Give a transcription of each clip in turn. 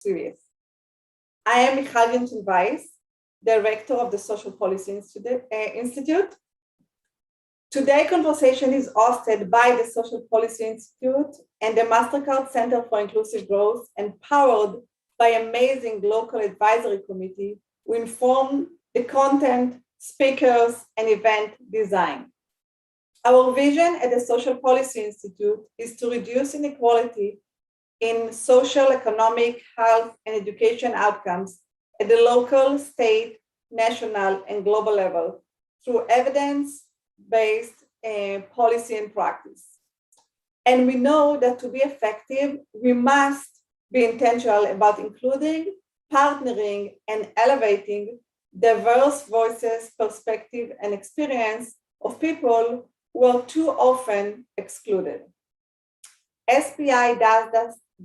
series. I am Michal Weiss, Director of the Social Policy Institute. Today's conversation is hosted by the Social Policy Institute and the MasterCard Center for Inclusive Growth and powered by amazing local advisory committee who inform the content, speakers, and event design. Our vision at the Social Policy Institute is to reduce inequality in social, economic, health, and education outcomes at the local, state, national, and global level through evidence-based policy and practice. And we know that to be effective, we must be intentional about including, partnering, and elevating diverse voices, perspective, and experience of people who are too often excluded. SPI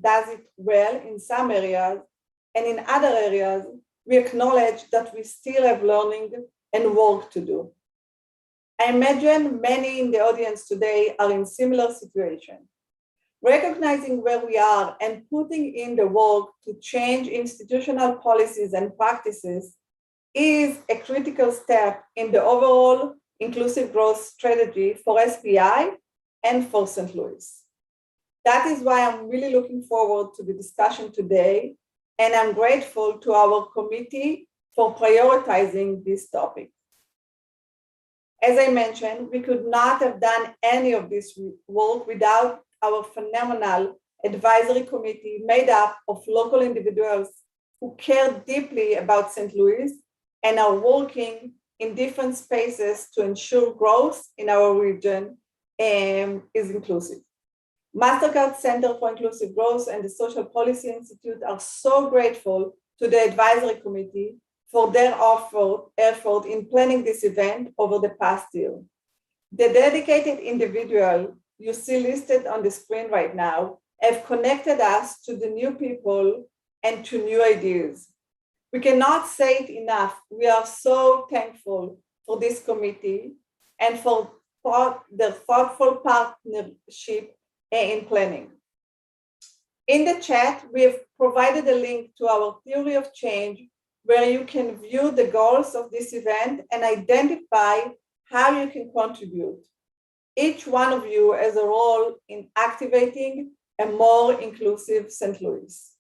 does it well in some areas, and in other areas, we acknowledge that we still have learning and work to do. I imagine many in the audience today are in similar situation. Recognizing where we are and putting in the work to change institutional policies and practices is a critical step in the overall inclusive growth strategy for SPI and for St. Louis. That is why I'm really looking forward to the discussion today, and I'm grateful to our committee for prioritizing this topic. As I mentioned, we could not have done any of this work without our phenomenal advisory committee made up of local individuals who care deeply about St. Louis and are working in different spaces to ensure growth in our region is inclusive. MasterCard Center for Inclusive Growth and the Social Policy Institute are so grateful to the advisory committee for their effort in planning this event over the past year. The dedicated individual you see listed on the screen right now have connected us to the new people and to new ideas. We cannot say it enough. We are so thankful for this committee and for their thoughtful partnership in planning. In the chat, we have provided a link to our theory of change where you can view the goals of this event and identify how you can contribute. Each one of you has a role in activating a more inclusive St. Louis.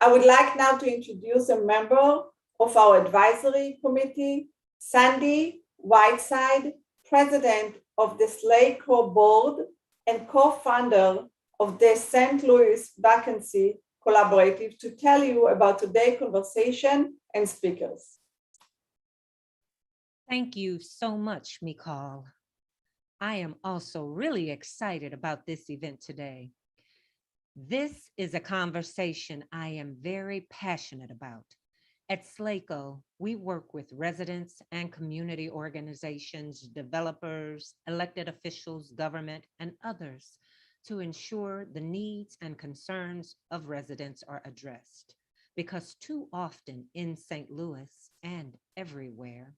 I would like now to introduce a member of our advisory committee, Sandy Whiteside, president of the Slay Co board and co-founder of the St. Louis Vacancy Collaborative, to tell you about today's conversation and speakers. Thank you so much, Michal. I am also really excited about this event today. This is a conversation I am very passionate about. At SLACO, we work with residents and community organizations, developers, elected officials, government, and others to ensure the needs and concerns of residents are addressed. Because too often in St. Louis and everywhere,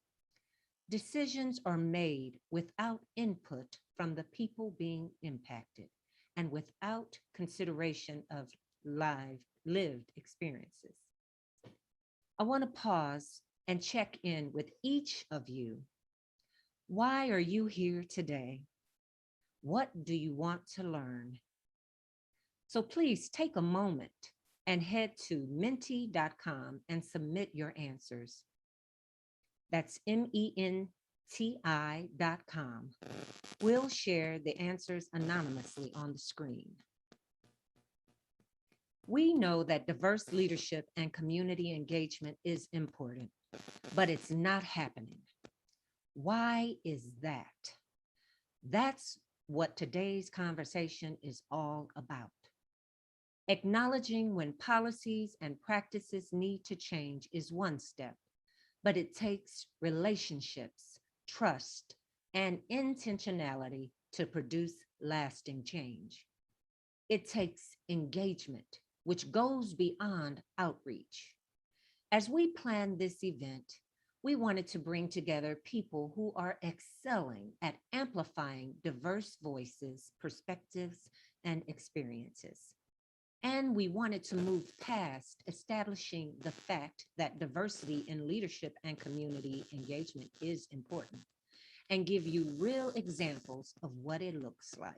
decisions are made without input from the people being impacted and without consideration of lived experiences. I want to pause and check in with each of you. Why are you here today? What do you want to learn? So please take a moment and head to menti.com and submit your answers. That's MENTI.com. We'll share the answers anonymously on the screen. We know that diverse leadership and community engagement is important, but it's not happening. Why is that? That's what today's conversation is all about. Acknowledging when policies and practices need to change is one step, but it takes relationships, trust, and intentionality to produce lasting change. It takes engagement, which goes beyond outreach. As we planned this event, we wanted to bring together people who are excelling at amplifying diverse voices, perspectives, and experiences. And we wanted to move past establishing the fact that diversity in leadership and community engagement is important and give you real examples of what it looks like.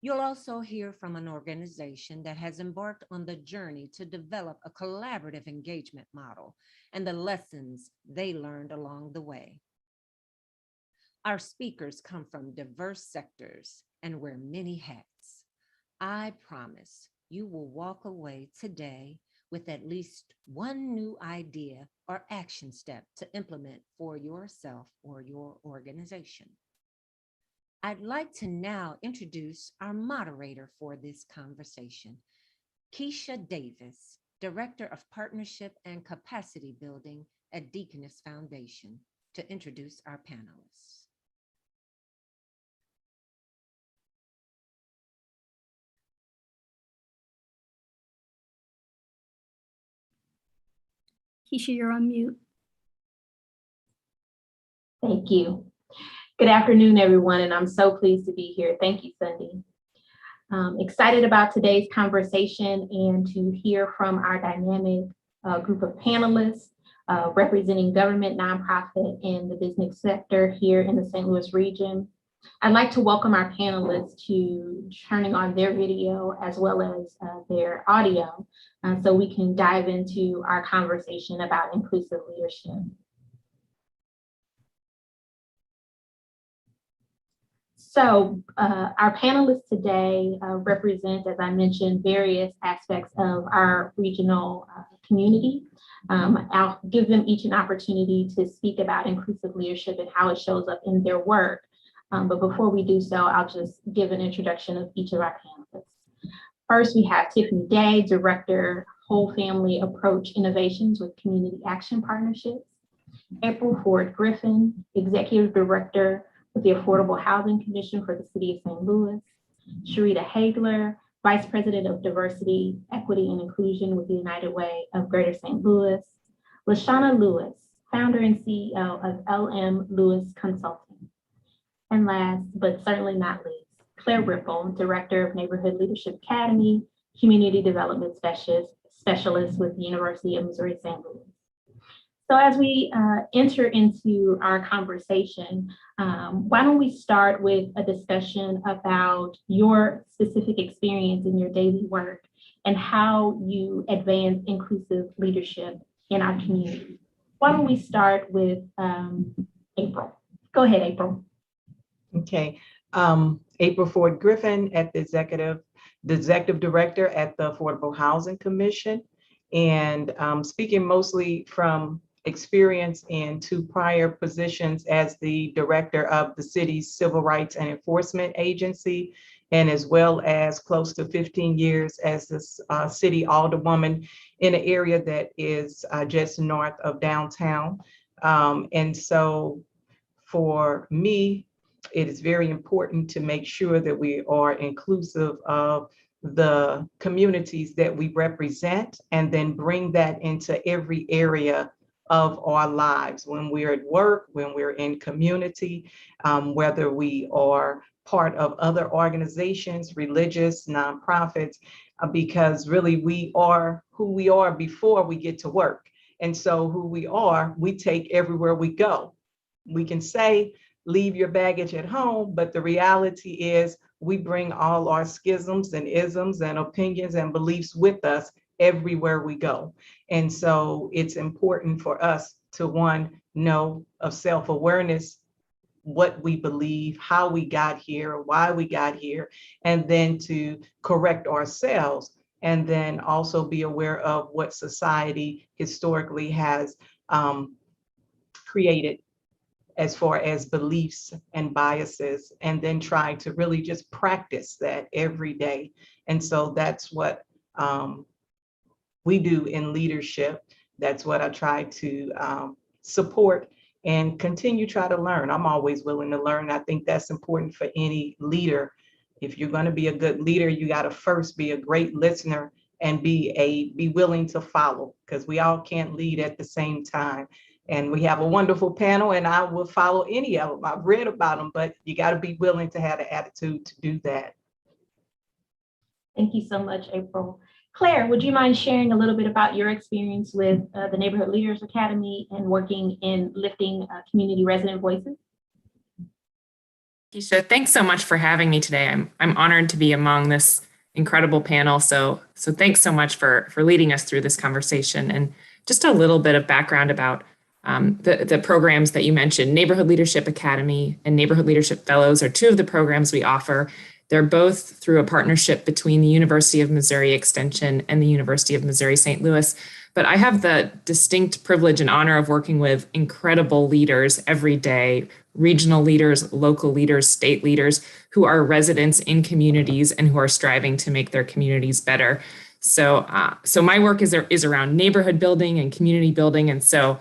You'll also hear from an organization that has embarked on the journey to develop a collaborative engagement model and the lessons they learned along the way. Our speakers come from diverse sectors and wear many hats. I promise you will walk away today with at least one new idea or action step to implement for yourself or your organization. I'd like to now introduce our moderator for this conversation, Keisha Davis, Director of Partnership and Capacity Building at Deaconess Foundation, to introduce our panelists. Keisha, you're on mute. Thank you. Good afternoon, everyone, and I'm so pleased to be here. Thank you, Cindy. Excited about today's conversation and to hear from our dynamic group of panelists representing government, nonprofit, and the business sector here in the St. Louis region. I'd like to welcome our panelists to turning on their video as well as their audio so we can dive into our conversation about inclusive leadership. So our panelists today represent, as I mentioned, various aspects of our regional community. I'll give them each an opportunity to speak about inclusive leadership and how it shows up in their work. But before we do so, I'll just give an introduction of each of our panelists. First, we have Tiffany Day, Director, Whole Family Approach Innovations with Community Action Partnerships. April Ford Griffin, Executive Director with the Affordable Housing Commission for the City of St. Louis. Sharita Hagler, Vice President of Diversity, Equity, and Inclusion with the United Way of Greater St. Louis. Lashana Lewis, Founder and CEO of LM Lewis Consulting. And last, but certainly not least, Claire Ripple, Director of Neighborhood Leadership Academy, Community Development Specialist with the University of Missouri St. Louis. So as we enter into our conversation, why don't we start with a discussion about your specific experience in your daily work and how you advance inclusive leadership in our community. Why don't we start with April? Go ahead, April. Okay, April Ford Griffin at the executive director at the Affordable Housing Commission, and speaking mostly from experience in 2 prior positions as the director of the city's Civil Rights and Enforcement Agency, and as well as close to 15 years as the city alderwoman in an area that is just north of downtown. And so for me, it is very important to make sure that we are inclusive of the communities that we represent and then bring that into every area of our lives when we're at work, when we're in community, whether we are part of other organizations, religious, nonprofits, because really we are who we are before we get to work. And so who we are, we take everywhere we go. We can say, leave your baggage at home, but the reality is we bring all our schisms and isms and opinions and beliefs with us everywhere we go. And so it's important for us to, one, know of self-awareness, what we believe, how we got here, why we got here, and then to correct ourselves, and then also be aware of what society historically has created as far as beliefs and biases, and then try to really just practice that every day. And so that's what we do in leadership. That's what I try to support and continue try to learn. I'm always willing to learn. I think that's important for any leader. If you're going to be a good leader, you got to first be a great listener and be willing to follow, because we all can't lead at the same time. And we have a wonderful panel, and I will follow any of them. I've read about them, but you got to be willing to have the attitude to do that. Thank you so much, April. Claire, would you mind sharing a little bit about your experience with the Neighborhood Leaders Academy and working in lifting community resident voices? Keisha, thanks so much for having me today. I'm honored to be among this incredible panel. So thanks so much for leading us through this conversation. And just a little bit of background about the programs that you mentioned. Neighborhood Leadership Academy and Neighborhood Leadership Fellows are two of the programs we offer. They're both through a partnership between the University of Missouri Extension and the University of Missouri St. Louis. But I have the distinct privilege and honor of working with incredible leaders every day, regional leaders, local leaders, state leaders who are residents in communities and who are striving to make their communities better. So my work is around neighborhood building and community building, and so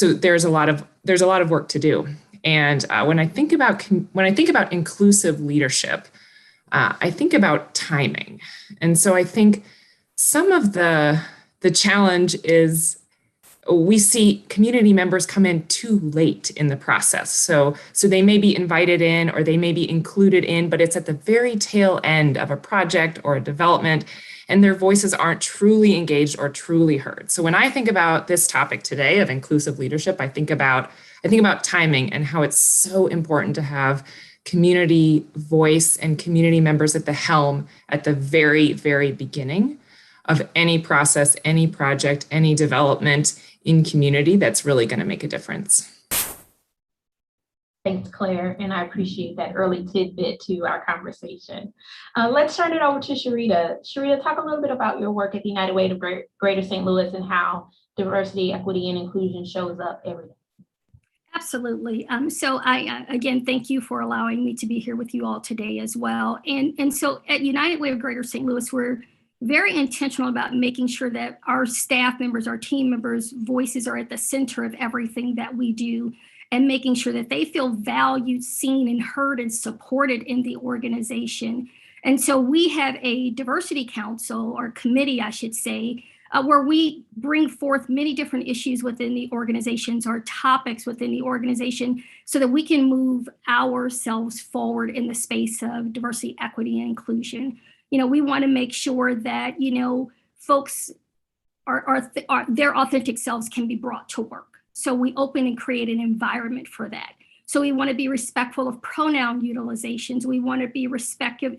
there's a lot of work to do. And when I think about inclusive leadership, I think about timing, and so I think some of the challenge is we see community members come in too late in the process. So they may be invited in or they may be included in, but it's at the very tail end of a project or a development, and their voices aren't truly engaged or truly heard. So when I think about this topic today of inclusive leadership, I think about timing and how it's so important to have community voice and community members at the helm at the very, very beginning of any process, any project, any development in community that's really going to make a difference. Thanks, Claire, and I appreciate that early tidbit to our conversation. Let's turn it over to Sharita. Sharita, talk a little bit about your work at the United Way of Greater St. Louis and how diversity, equity, and inclusion shows up every day. Absolutely. So I, again, thank you for allowing me to be here with you all today as well. And so at United Way of Greater St. Louis, we're very intentional about making sure that our staff members, our team members' voices are at the center of everything that we do, and making sure that they feel valued, seen, and heard and supported in the organization. And so we have a diversity council, or committee, I should say, where we bring forth many different issues within the organizations or topics within the organization so that we can move ourselves forward in the space of diversity, equity, and inclusion. We want to make sure that, folks their authentic selves can be brought to work. So we open and create an environment for that. So we want to be respectful of pronoun utilizations. We want to be respectful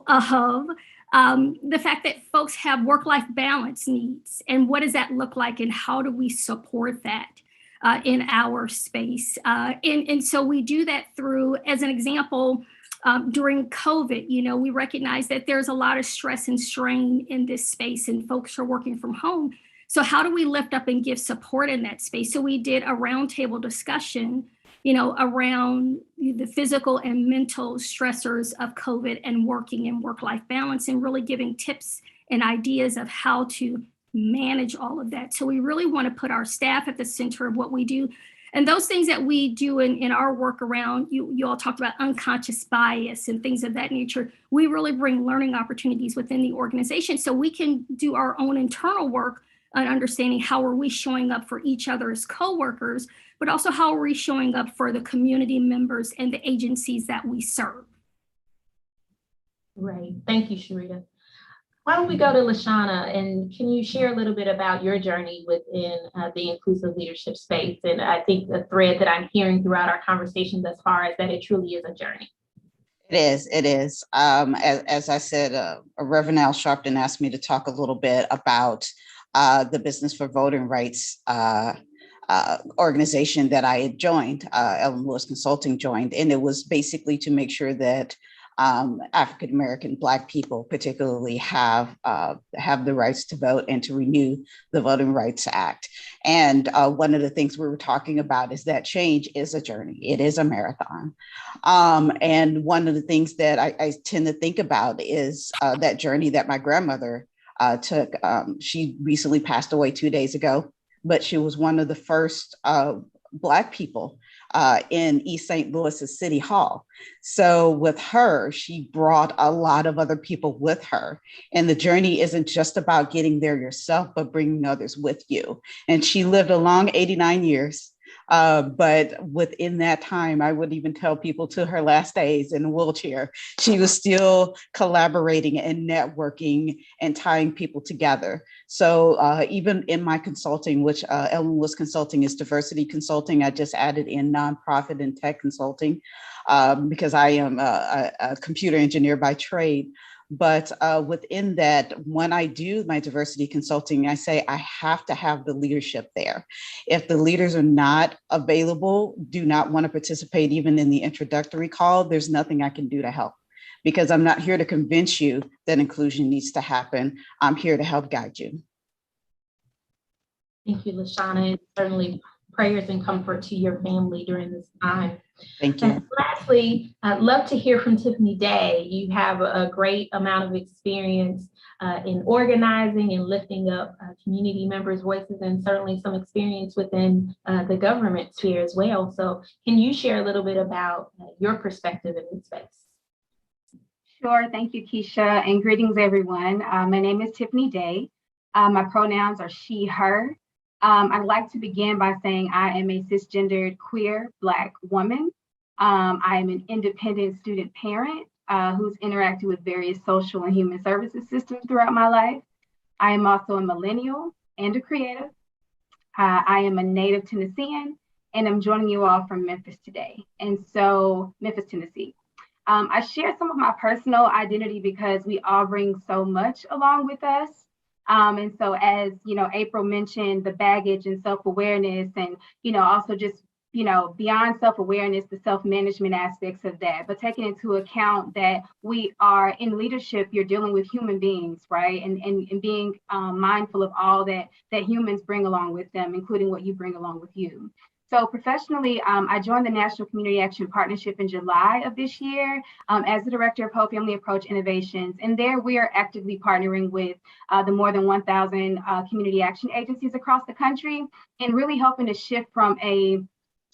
of the fact that folks have work-life balance needs, and what does that look like, and how do we support that in our space? And so we do that through, as an example, during COVID, we recognize that there's a lot of stress and strain in this space, and folks are working from home. So how do we lift up and give support in that space? So we did a roundtable discussion, around the physical and mental stressors of COVID and working and work-life balance, and really giving tips and ideas of how to manage all of that. So we really want to put our staff at the center of what we do. And those things that we do in our work around, you all talked about unconscious bias and things of that nature. We really bring learning opportunities within the organization so we can do our own internal work on understanding how are we showing up for each other as coworkers, but also how are we showing up for the community members and the agencies that we serve. Right. Thank you, Sharita. Why don't we go to Lashana, and can you share a little bit about your journey within the inclusive leadership space? And I think the thread that I'm hearing throughout our conversation thus far is that it truly is a journey. It is. As I said, Reverend Al Sharpton asked me to talk a little bit about the Business for Voting Rights organization that I had joined, Ellen Lewis Consulting joined, and it was basically to make sure that African-American Black people particularly have the rights to vote and to renew the Voting Rights Act. And one of the things we were talking about is that change is a journey. It is a marathon. And one of the things that I tend to think about is that journey that my grandmother took. She recently passed away 2 days ago, but she was one of the first Black people in East St. Louis's City Hall. So with her, she brought a lot of other people with her. And the journey isn't just about getting there yourself, but bringing others with you. And she lived a long 89 years. But within that time, I would even tell people to her last days in a wheelchair, she was still collaborating and networking and tying people together. So even in my consulting, which Ellen Lewis Consulting is diversity consulting, I just added in nonprofit and tech consulting because I am a computer engineer by trade. But within that, when I do my diversity consulting, I say I have to have the leadership there. If the leaders are not available, do not want to participate even in the introductory call, there's nothing I can do to help, because I'm not here to convince you that inclusion needs to happen. I'm here to help guide you. Thank you, LaShawna, and certainly prayers and comfort to your family during this time. Thank you. And lastly, I'd love to hear from Tiffany Day. You have a great amount of experience in organizing and lifting up community members' voices, and certainly some experience within the government sphere as well. So can you share a little bit about your perspective in this space? Sure. Thank you, Keisha, and greetings, everyone. My name is Tiffany Day. My pronouns are she, her. I'd like to begin by saying I am a cisgendered, queer, Black woman. I am an independent student parent who's interacted with various social and human services systems throughout my life. I am also a millennial and a creative. I am a native Tennessean, and I'm joining you all from Memphis today. And so, Memphis, Tennessee. I share some of my personal identity because we all bring so much along with us. And so, as you know, April mentioned the baggage and self-awareness, and also just beyond self-awareness, the self-management aspects of that, but taking into account that we are in leadership, you're dealing with human beings, right? And being mindful of all that humans bring along with them, including what you bring along with you. So professionally, I joined the National Community Action Partnership in July of this year as the Director of Whole Family Approach Innovations. And there we are actively partnering with the more than 1,000 community action agencies across the country, and really helping to shift from a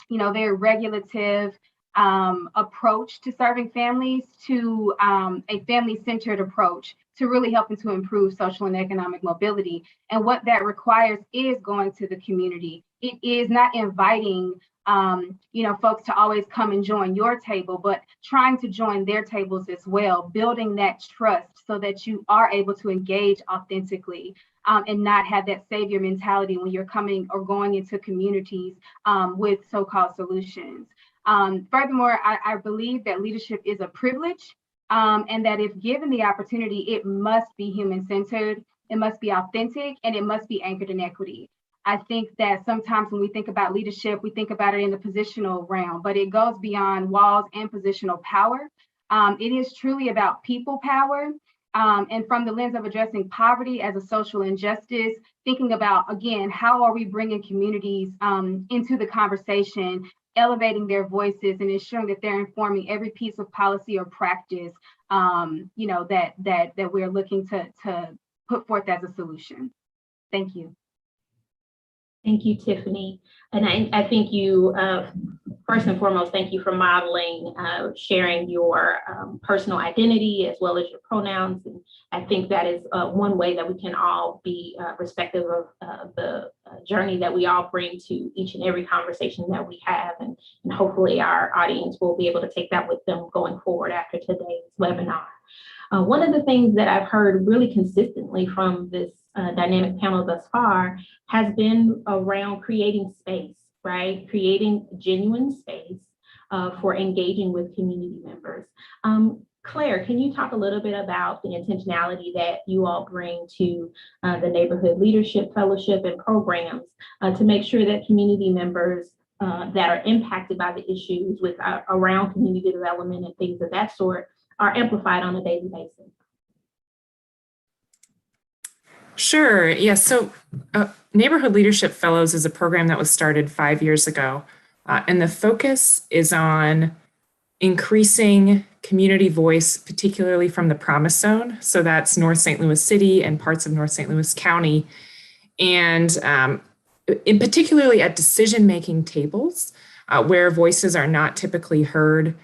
very regulative approach to serving families to a family-centered approach to really helping to improve social and economic mobility. And what that requires is going to the community. It is not inviting folks to always come and join your table, but trying to join their tables as well, building that trust so that you are able to engage authentically. And not have that savior mentality when you're coming or going into communities with so-called solutions. Furthermore, I believe that leadership is a privilege, and that if given the opportunity, it must be human-centered, it must be authentic, and it must be anchored in equity. I think that sometimes when we think about leadership, we think about it in the positional realm, but it goes beyond walls and positional power. It is truly about people power. And from the lens of addressing poverty as a social injustice, thinking about, again, how are we bringing communities into the conversation, elevating their voices, and ensuring that they're informing every piece of policy or practice, that we're looking to put forth as a solution. Thank you. Thank you, Tiffany. And I think you, first and foremost, thank you for modeling, sharing your personal identity as well as your pronouns. And I think that is one way that we can all be respective of the journey that we all bring to each and every conversation that we have. And hopefully our audience will be able to take that with them going forward after today's webinar. One of the things that I've heard really consistently from this dynamic panel thus far has been around creating space, right? Creating genuine space for engaging with community members. Claire, can you talk a little bit about the intentionality that you all bring to the Neighborhood Leadership Fellowship and programs to make sure that community members that are impacted by the issues with around community development and things of that sort are amplified on a daily basis? Sure. Yes. So Neighborhood Leadership Fellows is a program that was started 5 years ago. And the focus is on increasing community voice, particularly from the Promise Zone. So that's North St. Louis City and parts of North St. Louis County. And in particularly at decision-making tables where voices are not typically heard.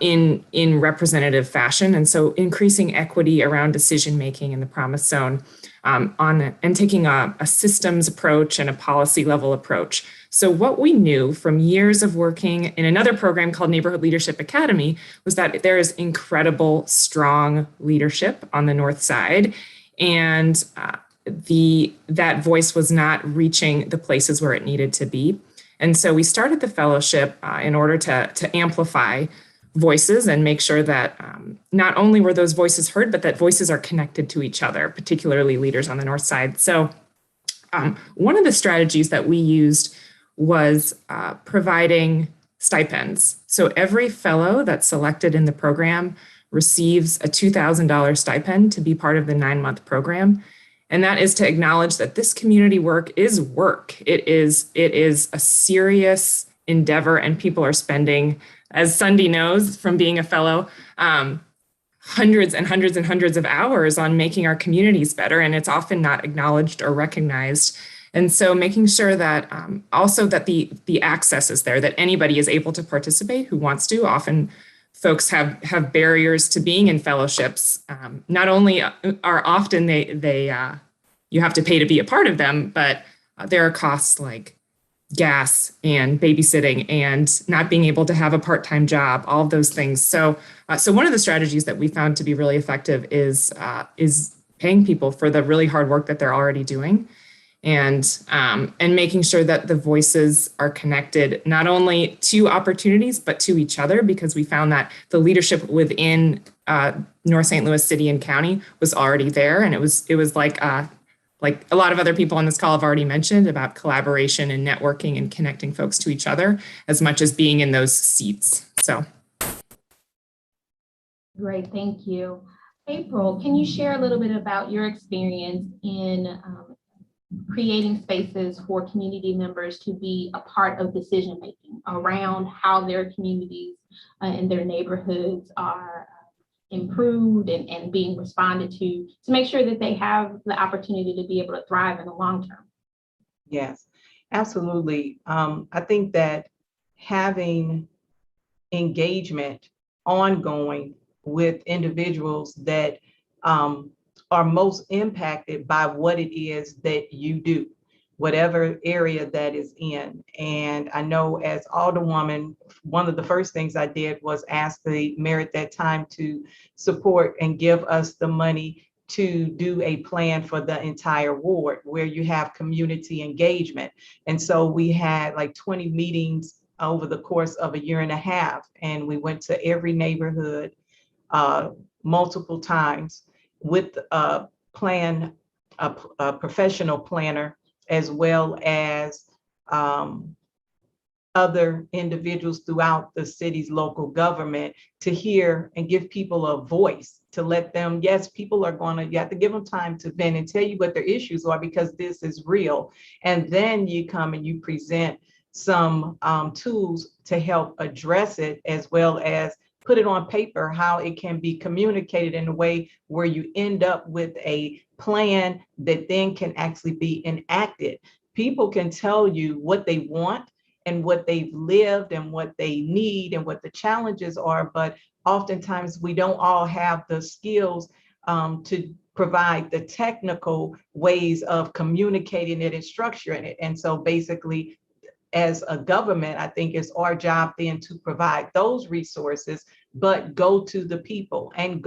in representative fashion. And so increasing equity around decision making in the Promise Zone and taking a systems approach and a policy level approach. So what we knew from years of working in another program called Neighborhood Leadership Academy was that there is incredible, strong leadership on the North Side. And that voice was not reaching the places where it needed to be. And so we started the fellowship in order to amplify voices and make sure that not only were those voices heard, but that voices are connected to each other, particularly leaders on the North Side. So one of the strategies that we used was providing stipends. So every fellow that's selected in the program receives a $2,000 stipend to be part of the 9-month program. And that is to acknowledge that this community work is work. It is a serious endeavor, and people are spending, as Sunday knows from being a fellow, hundreds and hundreds and hundreds of hours on making our communities better, and it's often not acknowledged or recognized. And so making sure that also that the access is there, that anybody is able to participate who wants to. Often folks have barriers to being in fellowships. Not only are often you have to pay to be a part of them, but there are costs like gas and babysitting and not being able to have a part-time job, all of those things. So one of the strategies that we found to be really effective is paying people for the really hard work that they're already doing, and making sure that the voices are connected not only to opportunities but to each other, because we found that the leadership within North St. Louis City and County was already there, and it was like a lot of other people on this call have already mentioned about collaboration and networking and connecting folks to each other as much as being in those seats. So. Great, thank you. April, can you share a little bit about your experience in creating spaces for community members to be a part of decision-making around how their communities and their neighborhoods are improved and being responded to make sure that they have the opportunity to be able to thrive in the long term? Yes, absolutely. I think that having engagement ongoing with individuals that are most impacted by what it is that you do, whatever area that is in. And I know as Alderwoman, one of the first things I did was ask the mayor at that time to support and give us the money to do a plan for the entire ward where you have community engagement. And so we had like 20 meetings over the course of a year and a half, and we went to every neighborhood multiple times with a plan, a professional planner, as well as other individuals throughout the city's local government, to hear and give people a voice, to let them, yes, people are you have to give them time to vent and tell you what their issues are, because this is real. And then you come and you present some tools to help address it, as well as put it on paper, how it can be communicated in a way where you end up with a plan that then can actually be enacted. People can tell you what they want and what they've lived and what they need and what the challenges are, but oftentimes we don't all have the skills to provide the technical ways of communicating it and structuring it. And so basically, as a government, I think it's our job then to provide those resources, but go to the people and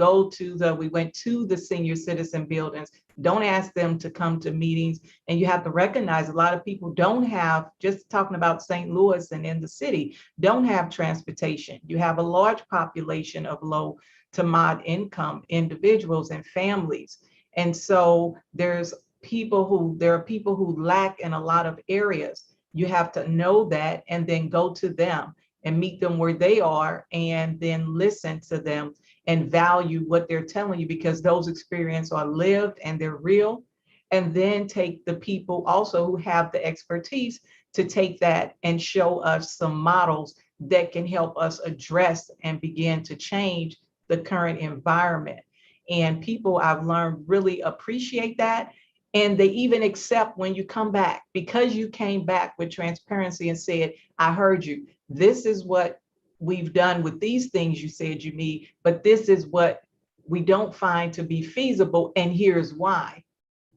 we went to the senior citizen buildings. Don't ask them to come to meetings. And you have to recognize a lot of people don't have, just talking about St. Louis and in the city, don't have transportation. You have a large population of low to mod income individuals and families. And so there are people who lack in a lot of areas. You have to know that and then go to them and meet them where they are, and then listen to them and value what they're telling you, because those experiences are lived and they're real. And then take the people also who have the expertise to take that and show us some models that can help us address and begin to change the current environment. And people, I've learned, really appreciate that. And they even accept when you come back, because you came back with transparency and said, I heard you. This is what we've done with these things you said you need, but this is what we don't find to be feasible, and here's why.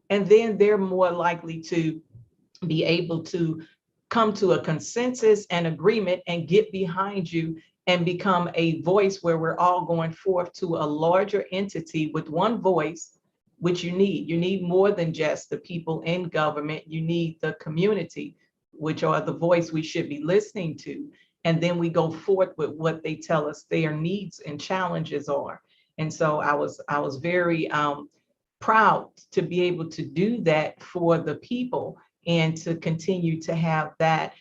And then they're more likely to be able to come to a consensus and agreement and get behind you and become a voice where we're all going forth to a larger entity with one voice, which you need. You need more than just the people in government. You need the community, which are the voice we should be listening to. And then we go forth with what they tell us their needs and challenges are. And so I was very proud to be able to do that for the people and to continue to have that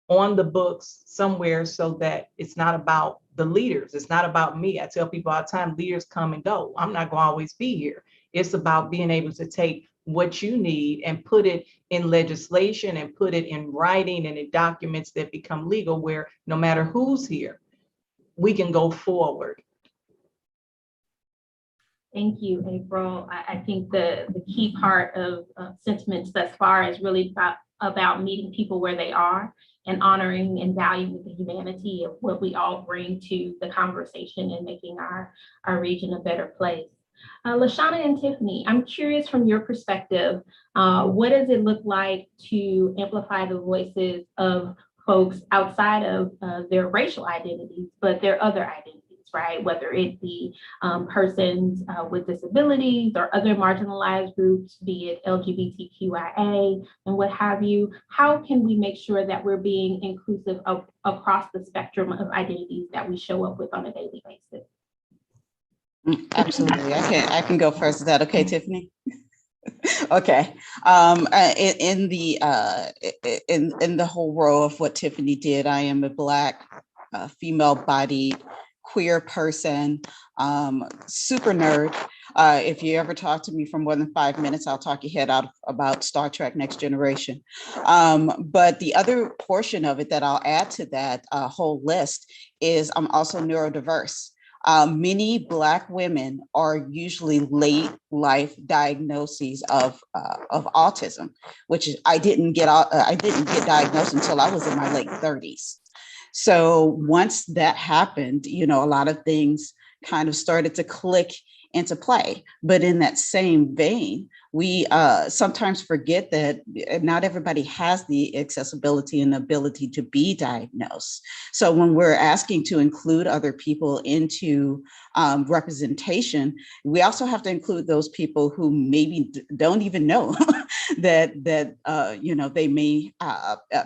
on the books somewhere so that it's not about the leaders. It's not about me. I tell people all the time, leaders come and go. I'm not going to always be here. It's about being able to take what you need and put it in legislation and put it in writing and in documents that become legal, where no matter who's here, we can go forward. Thank you, April. I think the key part of sentiments thus far is really about meeting people where they are and honoring and valuing the humanity of what we all bring to the conversation and making our region a better place. Lashana and Tiffany, I'm curious from your perspective, what does it look like to amplify the voices of folks outside of their racial identities, but their other identities? Right? Whether it be persons with disabilities or other marginalized groups, be it LGBTQIA and what have you, how can we make sure that we're being inclusive across the spectrum of identities that we show up with on a daily basis? Absolutely. I can go first. Is that okay, Tiffany? Okay. In the whole row of what Tiffany did, I am a Black, female-bodied, queer person, super nerd. If you ever talk to me for more than 5 minutes, I'll talk your head out about Star Trek Next Generation. But the other portion of it that I'll add to that whole list is I'm also neurodiverse. Many Black women are usually late life diagnoses of autism, which I didn't get diagnosed until I was in my late 30s. So once that happened, a lot of things kind of started to click into play. But in that same vein, we sometimes forget that not everybody has the accessibility and ability to be diagnosed. So when we're asking to include other people into representation, we also have to include those people who maybe don't even know that they may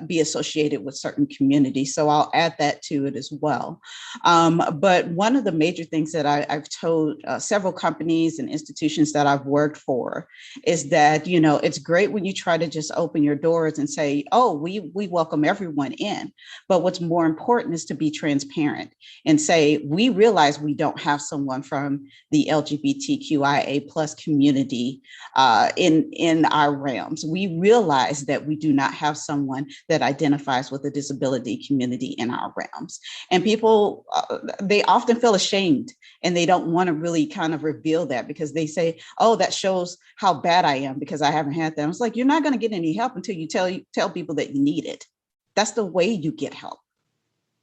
be associated with certain communities. So I'll add that to it as well. But one of the major things that I've told several companies and institutions that I've worked for is that, it's great when you try to just open your doors and say, oh, we welcome everyone in. But what's more important is to be transparent and say, we realize we don't have someone from the LGBTQIA plus community in our realms. We realize that we do not have someone that identifies with the disability community in our realms. And people, they often feel ashamed and they don't want to really kind of reveal that because they say, oh, that shows how bad I am because I haven't had that. It's like, you're not going to get any help until you tell people that you need it. That's the way you get help.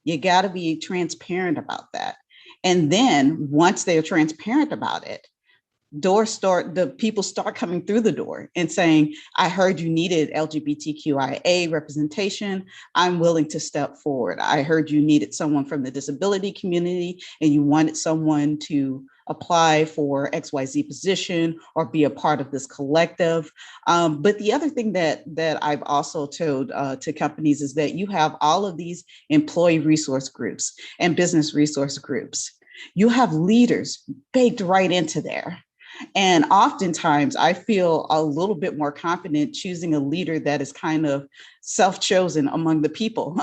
You got to be transparent about that. And then once they're transparent about it, the people start coming through the door and saying, I heard you needed LGBTQIA representation. I'm willing to step forward. I heard you needed someone from the disability community and you wanted someone to apply for XYZ position or be a part of this collective. But the other thing that I've also told to companies is that you have all of these employee resource groups and business resource groups. You have leaders baked right into there. And oftentimes I feel a little bit more confident choosing a leader that is kind of self-chosen among the people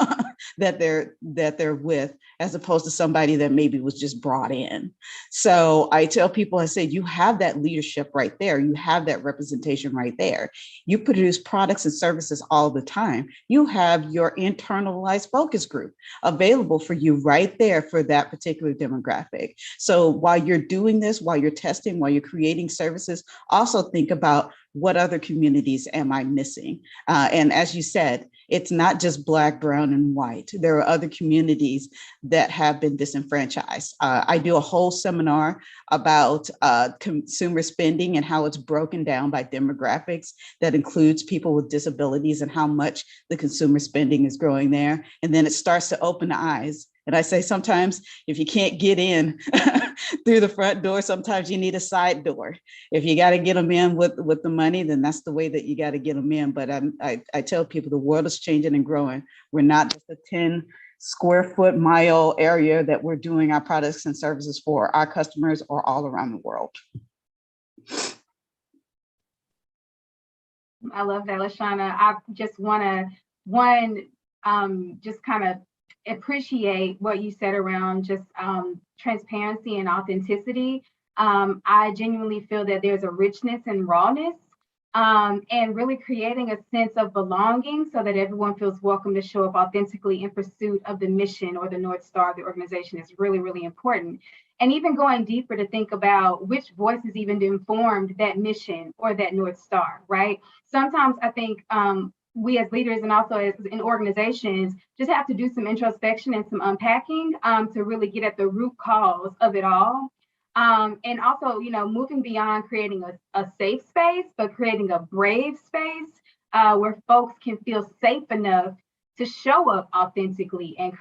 that they're with, as opposed to somebody that maybe was just brought in. So I tell people, I say, you have that leadership right there. You have that representation right there. You produce products and services all the time. You have your internalized focus group available for you right there for that particular demographic. So while you're doing this, while you're testing, while you're creating creating services, also think about what other communities am I missing? And as you said, it's not just Black, brown, and white. There are other communities that have been disenfranchised. I do a whole seminar about consumer spending and how it's broken down by demographics that includes people with disabilities and how much the consumer spending is growing there. And then it starts to open the eyes. And I say sometimes if you can't get in through the front door, sometimes you need a side door. If you got to get them in with the money, then that's the way that you got to get them in. But I tell people the world is changing and growing. We're not just a 10 square foot mile area that we're doing our products and services for. Our customers are all around the world. I love that, Lashana. I just want to, just kind of appreciate what you said around just transparency and authenticity. I genuinely feel that there's a richness and rawness and really creating a sense of belonging so that everyone feels welcome to show up authentically in pursuit of the mission or the North Star of the organization is really, really important. And even going deeper to think about which voices even informed that mission or that North Star, right? Sometimes I think we as leaders and also as in organizations just have to do some introspection and some unpacking to really get at the root cause of it all. And also, moving beyond creating a safe space, but creating a brave space where folks can feel safe enough to show up authentically and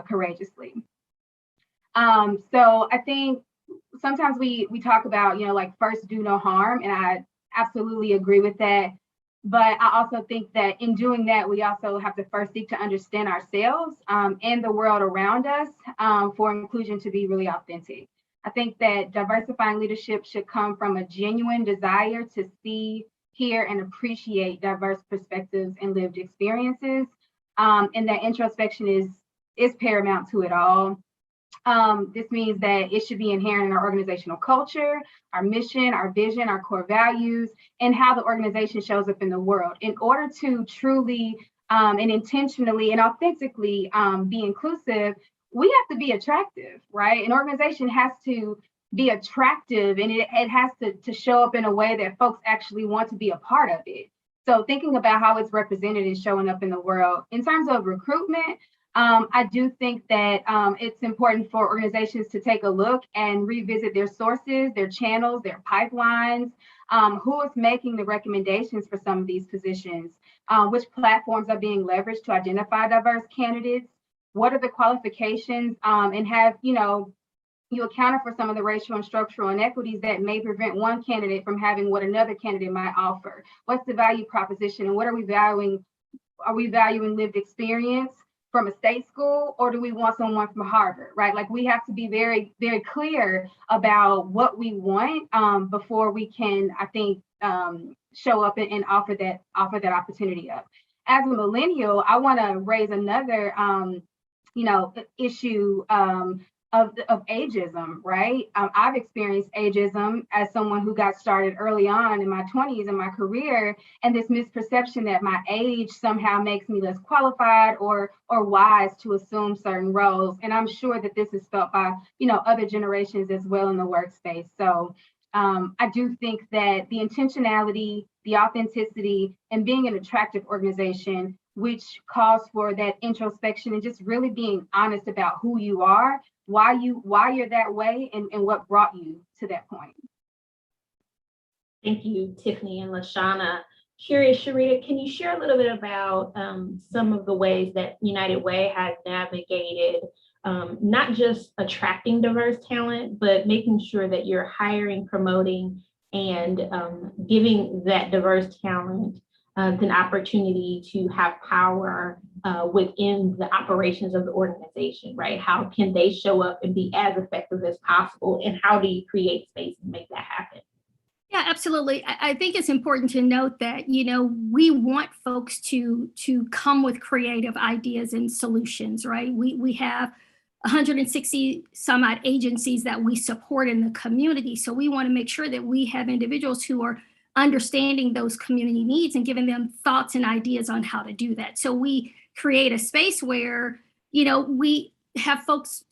courageously. So I think sometimes we talk about, like first do no harm, and I absolutely agree with that. But I also think that in doing that, we also have to first seek to understand ourselves and the world around us for inclusion to be really authentic. I think that diversifying leadership should come from a genuine desire to see, hear, and appreciate diverse perspectives and lived experiences. And that introspection is paramount to it all. This means that it should be inherent in our organizational culture, our mission, our vision, our core values, and how the organization shows up in the world. In order to truly and intentionally and authentically be inclusive, we have to be attractive, right? An organization has to be attractive and it has to show up in a way that folks actually want to be a part of it. So thinking about how it's represented and showing up in the world. In terms of recruitment, I do think that it's important for organizations to take a look and revisit their sources, their channels, their pipelines, who is making the recommendations for some of these positions, which platforms are being leveraged to identify diverse candidates, what are the qualifications, and have, you accounted for some of the racial and structural inequities that may prevent one candidate from having what another candidate might offer. What's the value proposition and what are we valuing? Are we valuing lived experience from a state school, or do we want someone from Harvard, right? Like we have to be very, very clear about what we want before we can, I think, show up and offer that opportunity up. As a millennial, I want to raise another, issue of ageism, right? I've experienced ageism as someone who got started early on in my 20s in my career, and this misperception that my age somehow makes me less qualified or wise to assume certain roles. And I'm sure that this is felt by, other generations as well in the workspace. So I do think that the intentionality, the authenticity, and being an attractive organization, which calls for that introspection and just really being honest about who you are, why you're that way, and what brought you to that point. Thank you, Tiffany and Lashana. Curious, Sharita, can you share a little bit about some of the ways that United Way has navigated not just attracting diverse talent, but making sure that you're hiring, promoting, and giving that diverse talent an opportunity to have power within the operations of the organization, right? How can they show up and be as effective as possible? And how do you create space and make that happen? Yeah, absolutely. I think it's important to note that, we want folks to come with creative ideas and solutions, right? We have 160 some odd agencies that we support in the community. So we want to make sure that we have individuals who are understanding those community needs and giving them thoughts and ideas on how to do that. So we create a space where, we have folks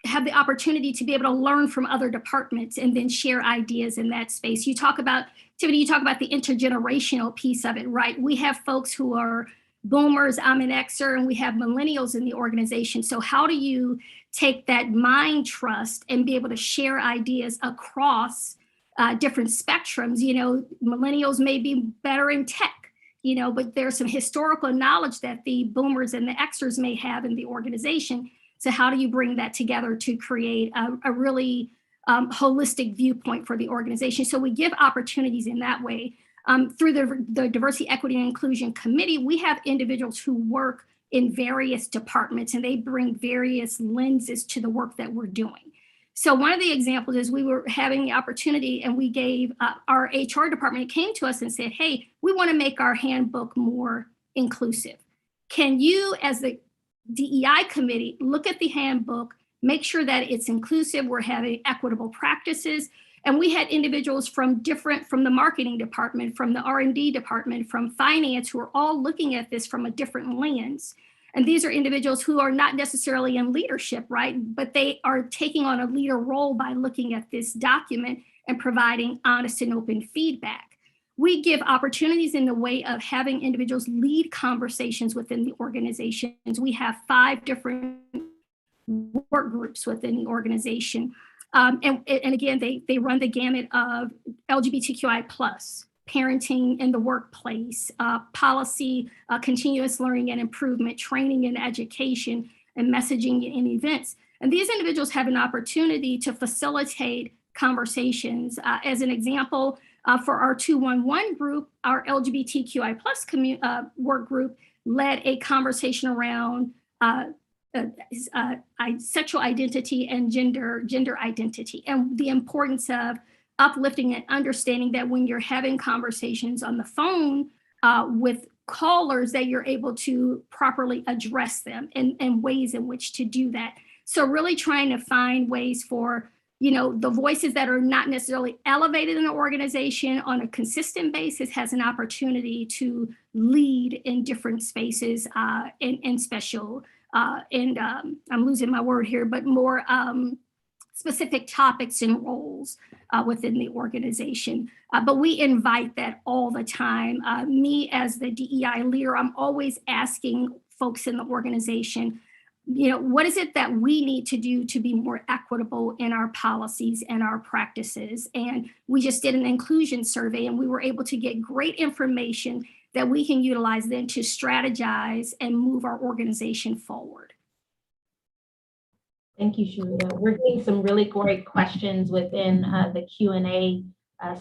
have the opportunity to be able to learn from other departments and then share ideas in that space. You talk about, Tiffany, you talk about the intergenerational piece of it, right? We have folks who are boomers, I'm an Xer, and we have millennials in the organization. So how do you take that mind trust and be able to share ideas across different spectrums? You know, millennials may be better in tech, you know, but there's some historical knowledge that the boomers and the Xers may have in the organization. So how do you bring that together to create a really holistic viewpoint for the organization? So we give opportunities in that way. Through the Diversity, Equity, and Inclusion Committee, we have individuals who work in various departments, and they bring various lenses to the work that we're doing. So one of the examples is we were having the opportunity, and we gave our HR department came to us and said, hey, we want to make our handbook more inclusive. Can you, as the DEI committee, look at the handbook, make sure that it's inclusive, we're having equitable practices. And we had individuals from the marketing department, from the R&D department, from finance, who are all looking at this from a different lens. And these are individuals who are not necessarily in leadership, right? But they are taking on a leader role by looking at this document and providing honest and open feedback. We give opportunities in the way of having individuals lead conversations within the organizations. We have 5 different work groups within the organization. And again, they run the gamut of LGBTQI+, parenting in the workplace, policy, continuous learning and improvement, training and education, and messaging and events. And these individuals have an opportunity to facilitate conversations. As an example, for our 211 group, our LGBTQI+ work group led a conversation around sexual identity and gender identity, and the importance of uplifting and understanding that when you're having conversations on the phone with callers, that you're able to properly address them and ways in which to do that. So really trying to find ways for, you know, the voices that are not necessarily elevated in the organization on a consistent basis has an opportunity to lead in different spaces and special, I'm losing my word here, but more specific topics and roles within the organization. But we invite that all the time. Me as the DEI leader, I'm always asking folks in the organization, you know, what is it that we need to do to be more equitable in our policies and our practices? And we just did an inclusion survey, and we were able to get great information that we can utilize then to strategize and move our organization forward. Thank you, Sharita. We're getting some really great questions within the Q&A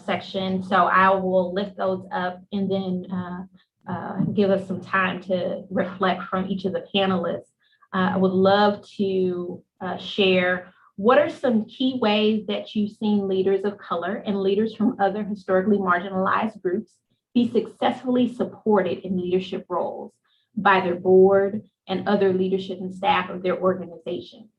section. So I will lift those up and then give us some time to reflect from each of the panelists. I would love to share what are some key ways that you've seen leaders of color and leaders from other historically marginalized groups be successfully supported in leadership roles by their board and other leadership and staff of their organization.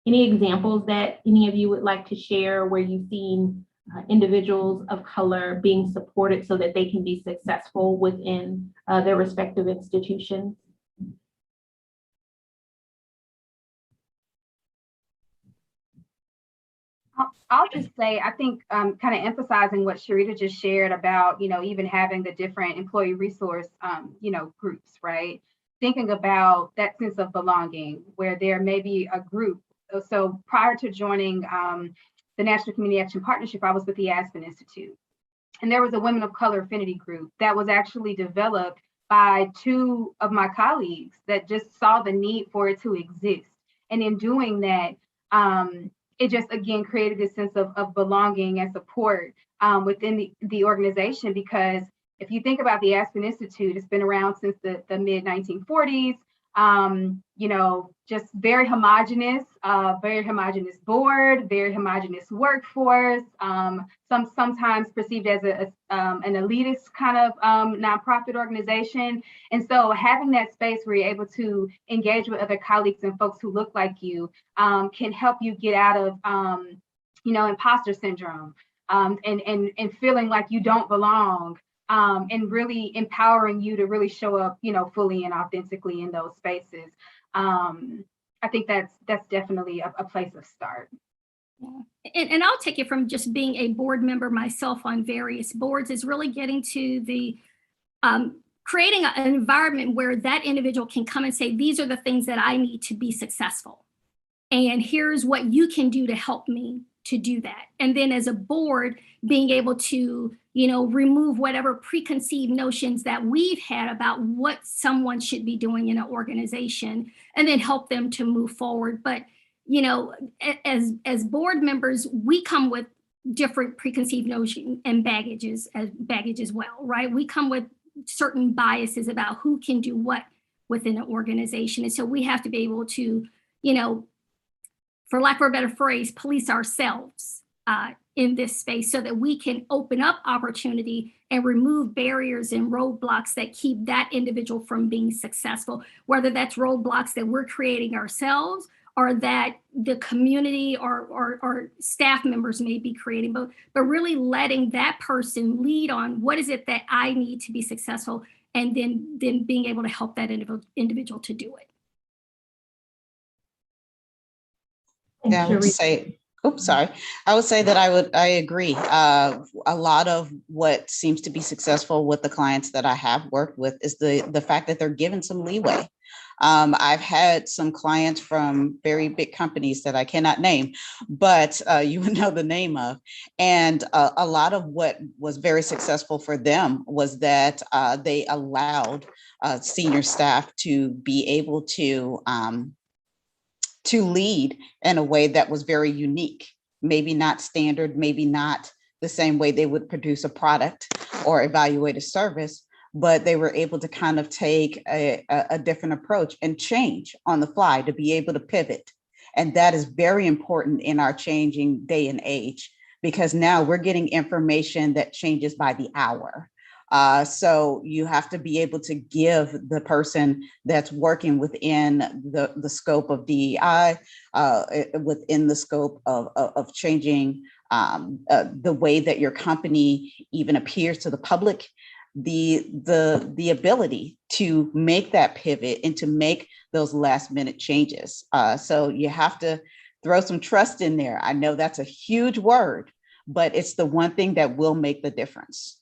Any examples that any of you would like to share where you've seen individuals of color being supported so that they can be successful within their respective institutions? I'll just say, I think kind of emphasizing what Sharita just shared about, you know, even having the different employee resource, you know, groups, right? Thinking about that sense of belonging where there may be a group. So prior to joining the National Community Action Partnership, I was with the Aspen Institute. And there was a Women of Color affinity group that was actually developed by 2 of my colleagues that just saw the need for it to exist. And in doing that, it just, again, created this sense of belonging and support within the organization. Because if you think about the Aspen Institute, it's been around since the mid-1940s. You know, just very homogenous board, very homogenous workforce, sometimes perceived as an elitist kind of nonprofit organization. And so having that space where you're able to engage with other colleagues and folks who look like you can help you get out of, you know, imposter syndrome and feeling like you don't belong. And really empowering you to really show up, you know, fully and authentically in those spaces. I think that's definitely a place of start. Yeah. And I'll take it from just being a board member myself on various boards is really getting to the creating an environment where that individual can come and say, these are the things that I need to be successful. And here's what you can do to help me to do that. And then as a board, being able to, remove whatever preconceived notions that we've had about what someone should be doing in an organization and then help them to move forward. But, as board members, we come with different preconceived notions and baggage as well, right? We come with certain biases about who can do what within an organization. And so we have to be able to, for lack of a better phrase, police ourselves in this space so that we can open up opportunity and remove barriers and roadblocks that keep that individual from being successful, whether that's roadblocks that we're creating ourselves or that the community or staff members may be creating, but really letting that person lead on what is it that I need to be successful, and then being able to help that individual to do it. Yeah, I would say, sorry. I would say that I agree. A lot of what seems to be successful with the clients that I have worked with is the fact that they're given some leeway. I've had some clients from very big companies that I cannot name, but you would know the name of. And a lot of what was very successful for them was that they allowed senior staff to be able to lead in a way that was very unique, maybe not standard, maybe not the same way they would produce a product or evaluate a service, but they were able to kind of take a different approach and change on the fly to be able to pivot. And that is very important in our changing day and age, because now we're getting information that changes by the hour. So you have to be able to give the person that's working within the scope of DEI, within the scope of changing the way that your company even appears to the public, the ability to make that pivot and to make those last minute changes. So you have to throw some trust in there. I know that's a huge word, but it's the one thing that will make the difference.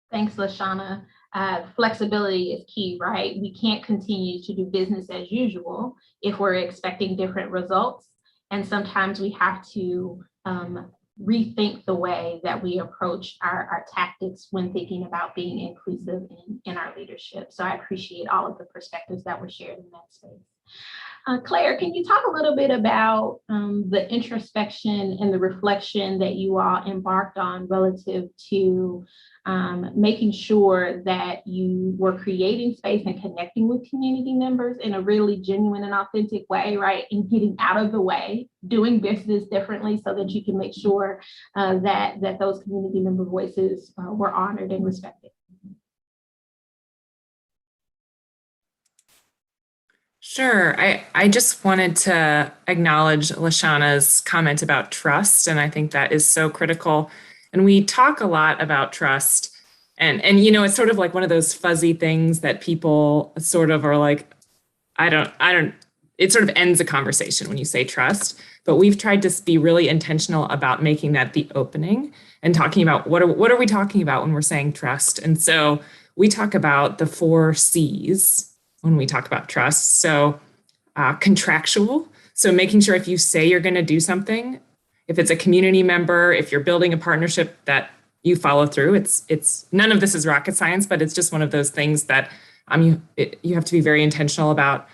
Thanks, Lashana. Flexibility is key, right? We can't continue to do business as usual if we're expecting different results. And sometimes we have to rethink the way that we approach our tactics when thinking about being inclusive in our leadership. So I appreciate all of the perspectives that were shared in that space. Claire, can you talk a little bit about the introspection and the reflection that you all embarked on relative to making sure that you were creating space and connecting with community members in a really genuine and authentic way, right? And getting out of the way, doing business differently so that you can make sure that those community member voices were honored and respected. Sure. I just wanted to acknowledge Lashana's comment about trust, and I think that is so critical. And we talk a lot about trust, and it's sort of like one of those fuzzy things that people sort of are like, I don't. It sort of ends a conversation when you say trust. But we've tried to be really intentional about making that the opening and talking about what are we talking about when we're saying trust. And so we talk about the 4 C's when we talk about trust. So contractual, so making sure if you say you're going to do something, if it's a community member, if you're building a partnership, that you follow through. It's none of this is rocket science, but it's just one of those things that you have to be very intentional about.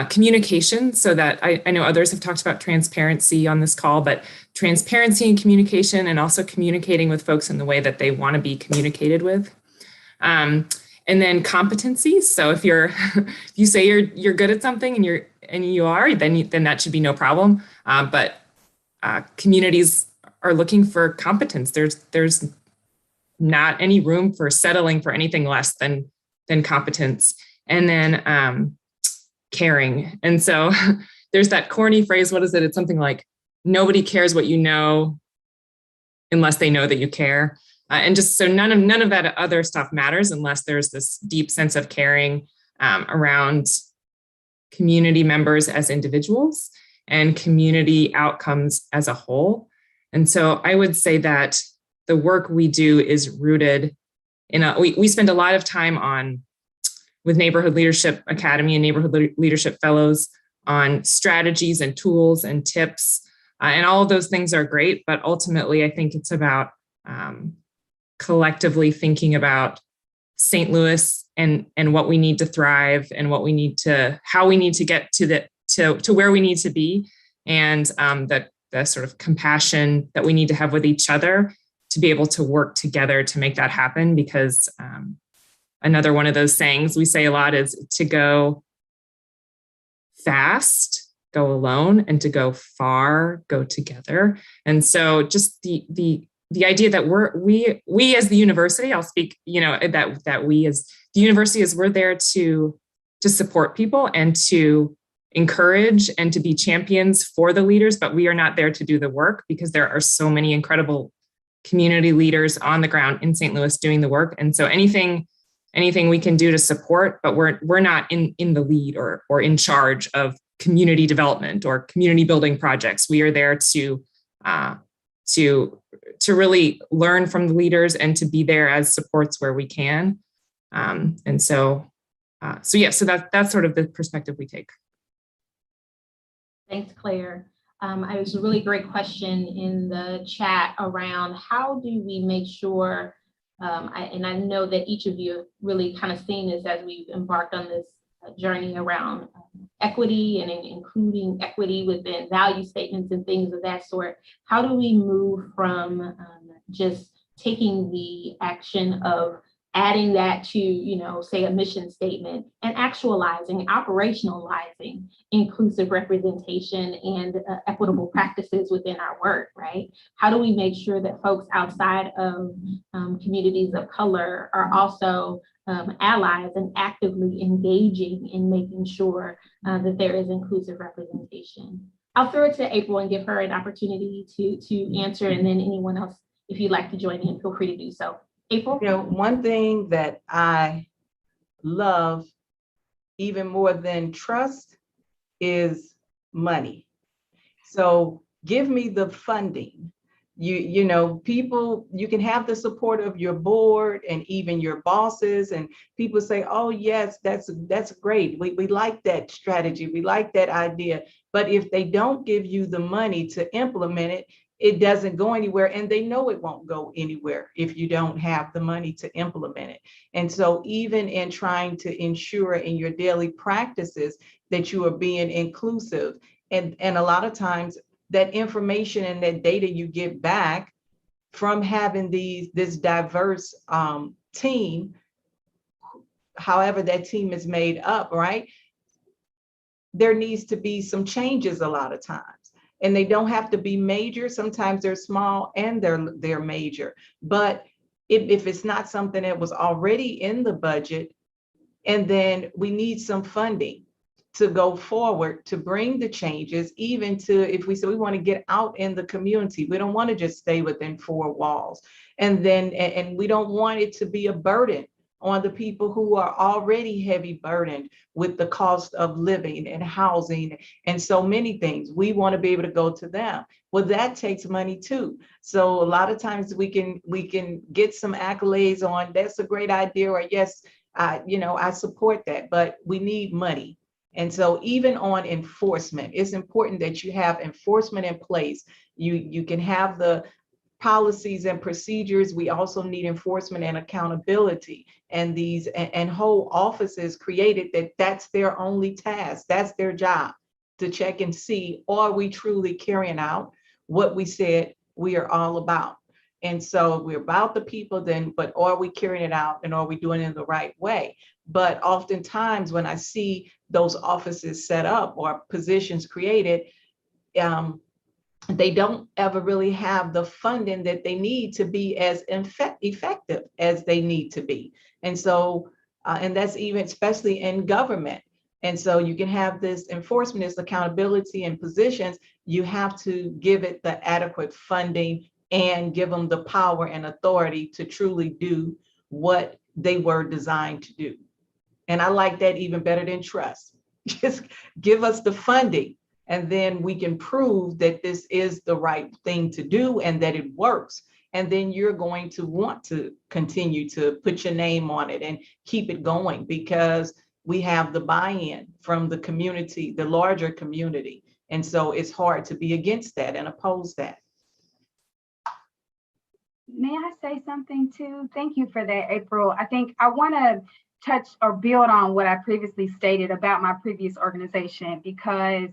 Communication, so that I know others have talked about transparency on this call, but transparency and communication, and also communicating with folks in the way that they want to be communicated with. And then competency. So if you say you're good at something and you are, then that should be no problem. But communities are looking for competence. There's not any room for settling for anything less than competence. And then caring. And so there's that corny phrase. What is it? It's something like, nobody cares what you know unless they know that you care. And just so none of that other stuff matters unless there's this deep sense of caring around community members as individuals and community outcomes as a whole. And so I would say that the work we do is rooted in we spend a lot of time with Neighborhood Leadership Academy and Neighborhood Leadership Fellows on strategies and tools and tips. And all of those things are great, but ultimately I think it's about collectively thinking about St. Louis and what we need to thrive and how we need to get to where we need to be, and the sort of compassion that we need to have with each other to be able to work together to make that happen. Because another one of those sayings we say a lot is to go fast, go alone, and to go far, go together. And so just the idea that we as the university, I'll speak, that we as the university we're there to support people and to encourage and to be champions for the leaders, but we are not there to do the work, because there are so many incredible community leaders on the ground in St. Louis doing the work. And so anything we can do to support, but we're not in the lead or in charge of community development or community building projects. We are there to really learn from the leaders and to be there as supports where we can. So that's sort of the perspective we take. Thanks, Claire. It was a really great question in the chat around how do we make sure, and I know that each of you have really kind of seen this as we've embarked on this journey around equity and including equity within value statements and things of that sort. How do we move from just taking the action of adding that to, say, a mission statement and actualizing, operationalizing inclusive representation and equitable practices within our work, right? How do we make sure that folks outside of communities of color are also allies and actively engaging in making sure that there is inclusive representation? I'll throw it to April and give her an opportunity to answer, and then anyone else, if you'd like to join in, feel free to do so. April? One thing that I love even more than trust is money. So give me the funding. People, you can have the support of your board and even your bosses, and people say, oh yes, that's great. We like that strategy. We like that idea. But if they don't give you the money to implement it, it doesn't go anywhere, and they know it won't go anywhere if you don't have the money to implement it. And so even in trying to ensure in your daily practices that you are being inclusive, and a lot of times that information and that data you get back from having this diverse team, however that team is made up, right? There needs to be some changes a lot of times. And they don't have to be major. Sometimes they're small and they're major. But if it's not something that was already in the budget, and then we need some funding to go forward to bring the changes, even to, if we say we want to get out in the community, we don't want to just stay within four walls. And we don't want it to be a burden on the people who are already heavy burdened with the cost of living and housing and so many things. We want to be able to go to them. Well, that takes money too. So a lot of times we can get some accolades on, that's a great idea, or yes, I support that, but we need money. And so even on enforcement, it's important that you have enforcement in place. You can have the policies and procedures. We also need enforcement and accountability, and these and whole offices created that's their only task. That's their job, to check and see, are we truly carrying out what we said we are all about? And so we're about the people then, but are we carrying it out, and are we doing it in the right way? But oftentimes when I see those offices set up or positions created, they don't ever really have the funding that they need to be as effective as they need to be. And so, and that's even especially in government. And so you can have this enforcement, this accountability and positions, you have to give it the adequate funding and give them the power and authority to truly do what they were designed to do. And I like that even better than trust. Just give us the funding, and then we can prove that this is the right thing to do and that it works. And then you're going to want to continue to put your name on it and keep it going, because we have the buy-in from the community, the larger community. And so it's hard to be against that and oppose that. May I say something too? Thank you for that, April. I think I want to touch or build on what I previously stated about my previous organization, because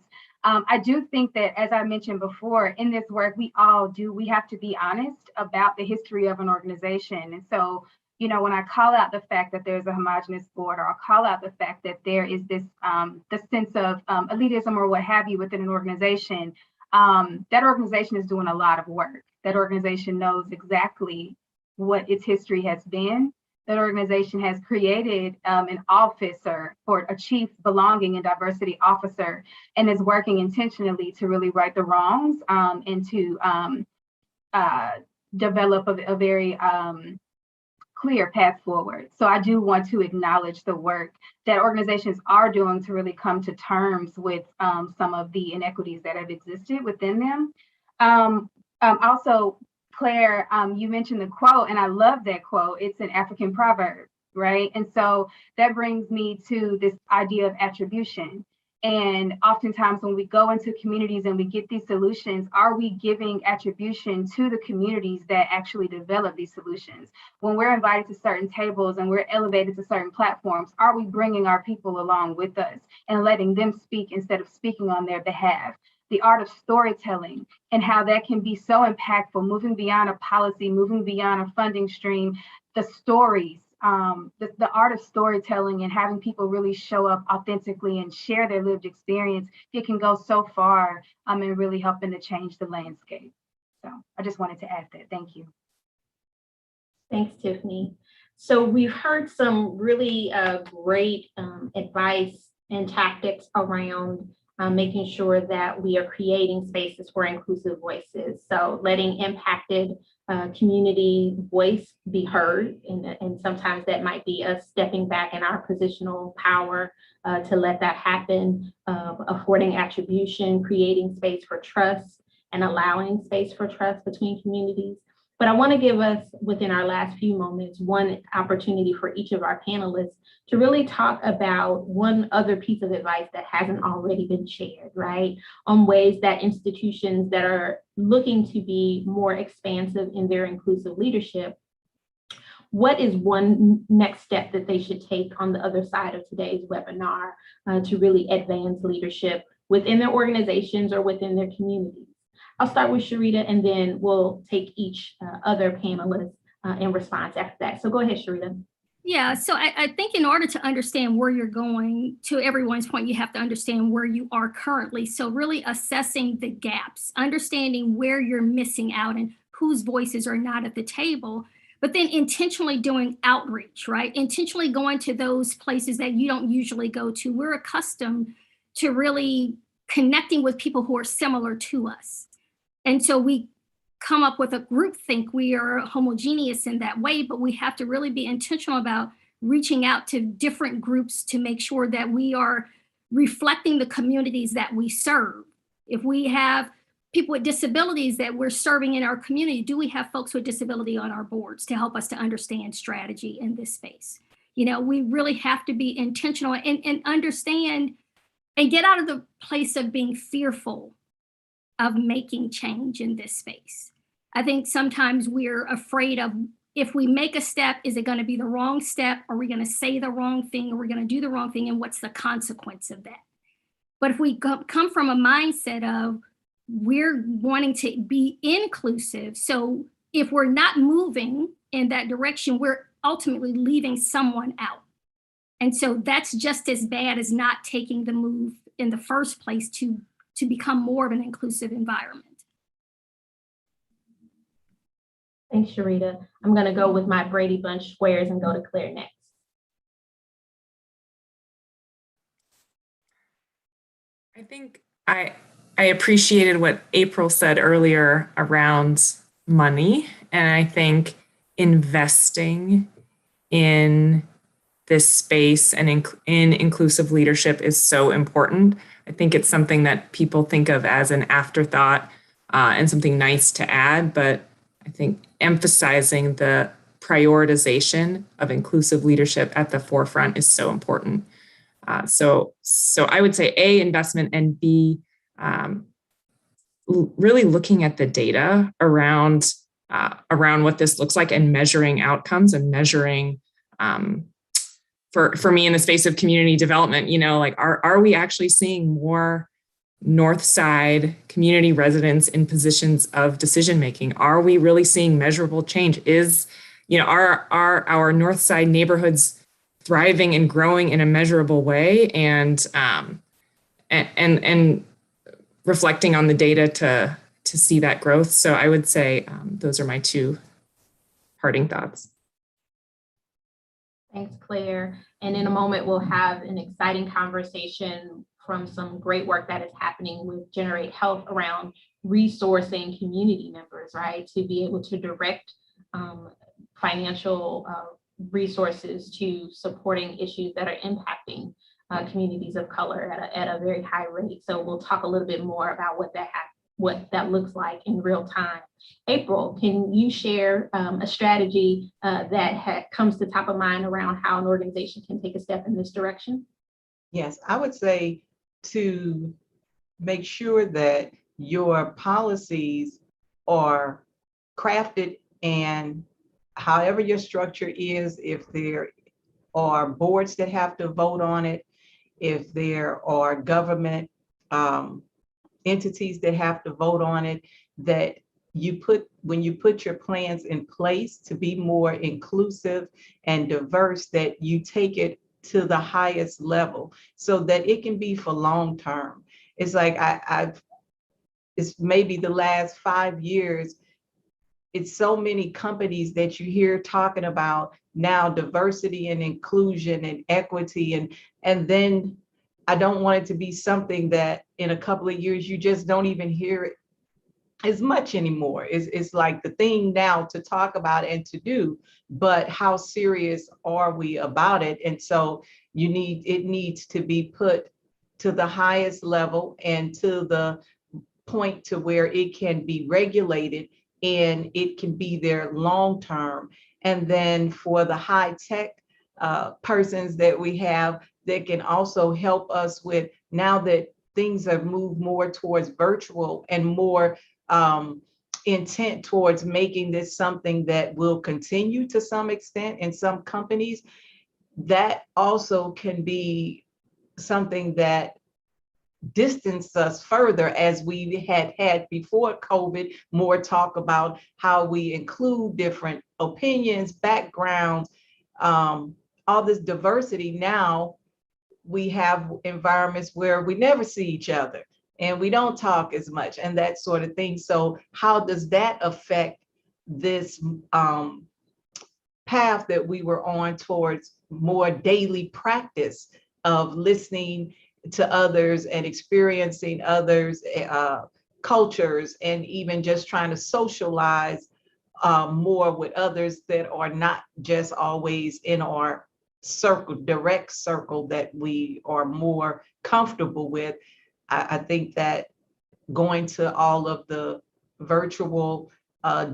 I do think that, as I mentioned before, in this work, we have to be honest about the history of an organization. And so, you know, when I call out the fact that there's a homogenous board, or I'll call out the fact that there is this, the sense of elitism or what have you within an organization, that organization is doing a lot of work. That organization knows exactly what its history has been. That organization has created an officer, or a chief belonging and diversity officer, and is working intentionally to really right the wrongs and to develop a very clear path forward. So I do want to acknowledge the work that organizations are doing to really come to terms with some of the inequities that have existed within them. Also, Claire, you mentioned the quote, and I love that quote. It's an African proverb, right? And so that brings me to this idea of attribution. And oftentimes when we go into communities and we get these solutions, are we giving attribution to the communities that actually develop these solutions? When we're invited to certain tables and we're elevated to certain platforms, are we bringing our people along with us and letting them speak instead of speaking on their behalf? The art of storytelling and how that can be so impactful, moving beyond a policy, moving beyond a funding stream, the stories, the art of storytelling and having people really show up authentically and share their lived experience, it can go so far and really helping to change the landscape. So I just wanted to add that. Thank you. Thanks, Tiffany. So we've heard some really great advice and tactics around making sure that we are creating spaces for inclusive voices. So letting impacted community voice be heard, and sometimes that might be us stepping back in our positional power to let that happen, affording attribution, creating space for trust, and allowing space for trust between communities. But I want to give us, within our last few moments, one opportunity for each of our panelists to really talk about one other piece of advice that hasn't already been shared, right? On ways that institutions that are looking to be more expansive in their inclusive leadership, what is one next step that they should take on the other side of today's webinar to really advance leadership within their organizations or within their communities? I'll start with Sharita, and then we'll take each other panelist in response after that. So go ahead, Sharita. Yeah, so I think in order to understand where you're going, to everyone's point, you have to understand where you are currently. So really assessing the gaps, understanding where you're missing out and whose voices are not at the table, but then intentionally doing outreach, right? Intentionally going to those places that you don't usually go to. We're accustomed to really connecting with people who are similar to us. And so we come up with a group think we are homogeneous in that way, but we have to really be intentional about reaching out to different groups to make sure that we are reflecting the communities that we serve. If we have people with disabilities that we're serving in our community, do we have folks with disability on our boards to help us to understand strategy in this space? You know, we really have to be intentional and understand and get out of the place of being fearful of making change in this space. I think sometimes we're afraid of, if we make a step, is it going to be the wrong step? Are we going to say the wrong thing? Are we going to do the wrong thing? And what's the consequence of that? But if we come from a mindset of we're wanting to be inclusive, so if we're not moving in that direction, we're ultimately leaving someone out. And so that's just as bad as not taking the move in the first place to become more of an inclusive environment. Thanks, Sharita. I'm going to go with my Brady Bunch squares and go to Claire next. I think I appreciated what April said earlier around money, and I think investing in this space and in inclusive leadership is so important. I think it's something that people think of as an afterthought and something nice to add, but I think emphasizing the prioritization of inclusive leadership at the forefront is so important. So I would say A, investment, and B, really looking at the data around what this looks like and measuring outcomes and measuring for me in the space of community development, like are we actually seeing more North Side community residents in positions of decision making? Are we really seeing measurable change? Are our North Side neighborhoods thriving and growing in a measurable way, and reflecting on the data to see that growth? So I would say those are my two parting thoughts. Thanks, Claire. And in a moment, we'll have an exciting conversation from some great work that is happening with Generate Health around resourcing community members, right? To be able to direct financial resources to supporting issues that are impacting communities of color at a very high rate. So we'll talk a little bit more about what that looks like in real time. April, can you share a strategy that comes to top of mind around how an organization can take a step in this direction? Yes, I would say to make sure that your policies are crafted, and however your structure is, if there are boards that have to vote on it, if there are government entities that have to vote on it, that when you put your plans in place to be more inclusive and diverse, that you take it to the highest level so that it can be for long term. It's like it's maybe the last 5 years, it's so many companies that you hear talking about now diversity and inclusion and equity, and then I don't want it to be something that in a couple of years you just don't even hear it as much anymore. It's like the thing now to talk about and to do, but how serious are we about it? And so it needs to be put to the highest level and to the point to where it can be regulated and it can be there long term. And then for the high tech persons that we have that can also help us with, now that things have moved more towards virtual and more intent towards making this something that will continue to some extent in some companies, that also can be something that distance us further, as we had before COVID, more talk about how we include different opinions, backgrounds, all this diversity. Now we have environments where we never see each other and we don't talk as much and that sort of thing. So how does that affect this path that we were on towards more daily practice of listening to others and experiencing others' cultures, and even just trying to socialize more with others that are not just always in our direct circle that we are more comfortable with. I think that going to all of the virtual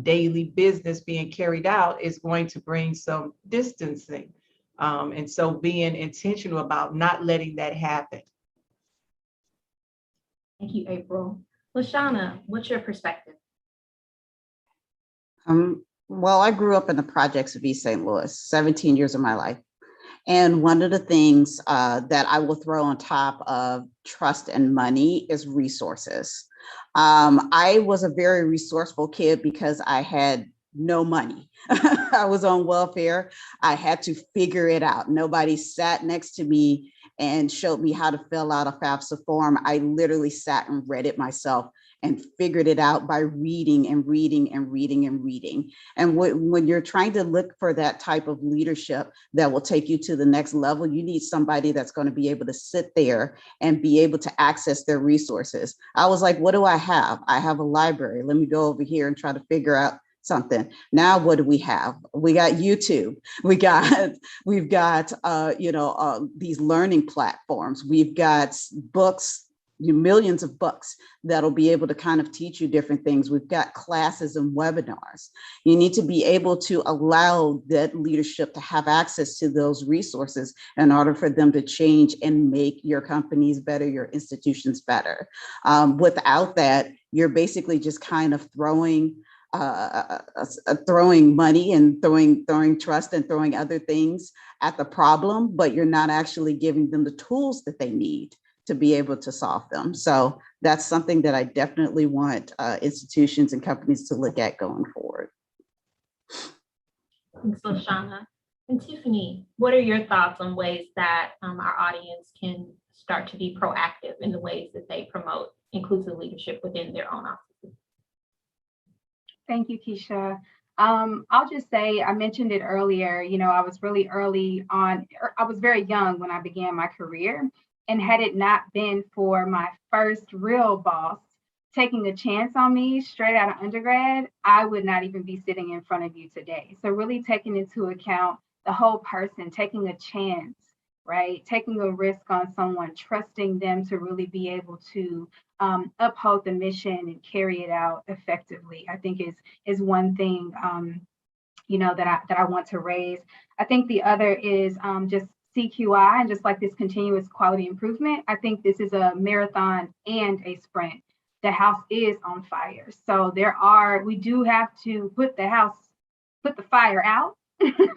daily business being carried out is going to bring some distancing. And so being intentional about not letting that happen. Thank you, April. Lashana, what's your perspective? Well, I grew up in the projects of East St. Louis, 17 years of my life. And one of the things that I will throw on top of trust and money is resources. I was a very resourceful kid because I had no money. I was on welfare. I had to figure it out. Nobody sat next to me and showed me how to fill out a FAFSA form. I literally sat and read it myself and figured it out by reading and reading and reading and reading. And when you're trying to look for that type of leadership that will take you to the next level, you need somebody that's going to be able to sit there and be able to access their resources. I was like, what do I have? I have a library. Let me go over here and try to figure out something. Now, what do we have? We got YouTube. We've got these learning platforms. We've got books, millions of books that'll be able to kind of teach you different things. We've got classes and webinars. You need to be able to allow that leadership to have access to those resources in order for them to change and make your companies better, your institutions better. Without that, you're basically just kind of throwing money and throwing trust and throwing other things at the problem, but you're not actually giving them the tools that they need to be able to solve them. So that's something that I definitely want institutions and companies to look at going forward. Thanks, LaShawna. And Tiffany, what are your thoughts on ways that our audience can start to be proactive in the ways that they promote inclusive leadership within their own offices? Thank you, Keisha. I'll just say, I mentioned it earlier, I was really early on, I was very young when I began my career. And had it not been for my first real boss taking a chance on me straight out of undergrad, I would not even be sitting in front of you today. So really taking into account the whole person, taking a chance, right? Taking a risk on someone, trusting them to really be able to uphold the mission and carry it out effectively, I think is one thing, that I want to raise. I think the other is just CQI and just like this continuous quality improvement. I think this is a marathon and a sprint. The house is on fire. So we do have to put the fire out,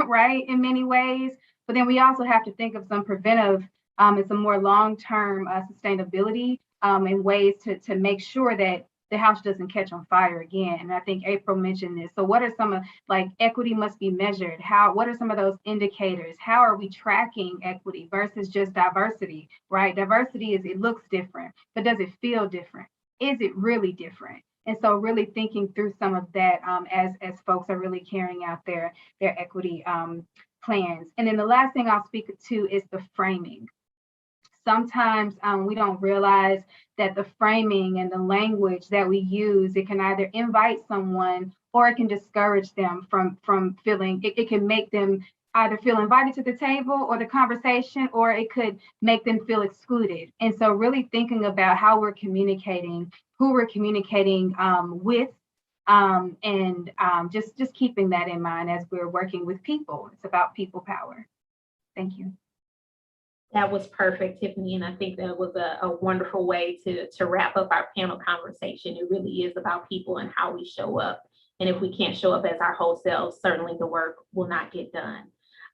right, in many ways. But then we also have to think of some preventive and some more long-term sustainability and ways to make sure that the house doesn't catch on fire again. And I think April mentioned this. So what are some of, like, equity must be measured? What are some of those indicators? How are we tracking equity versus just diversity, right? Diversity it looks different, but does it feel different? Is it really different? And so really thinking through some of that as folks are really carrying out their equity plans. And then the last thing I'll speak to is the framing. Sometimes we don't realize that the framing and the language that we use, it can either invite someone or it can discourage them from feeling, it can make them either feel invited to the table or the conversation, or it could make them feel excluded. And so really thinking about how we're communicating, who we're communicating with, and just keeping that in mind as we're working with people. It's about people power. Thank you. That was perfect, Tiffany, and I think that was a wonderful way to wrap up our panel conversation. It really is about people and how we show up. And if we can't show up as our whole selves, certainly the work will not get done.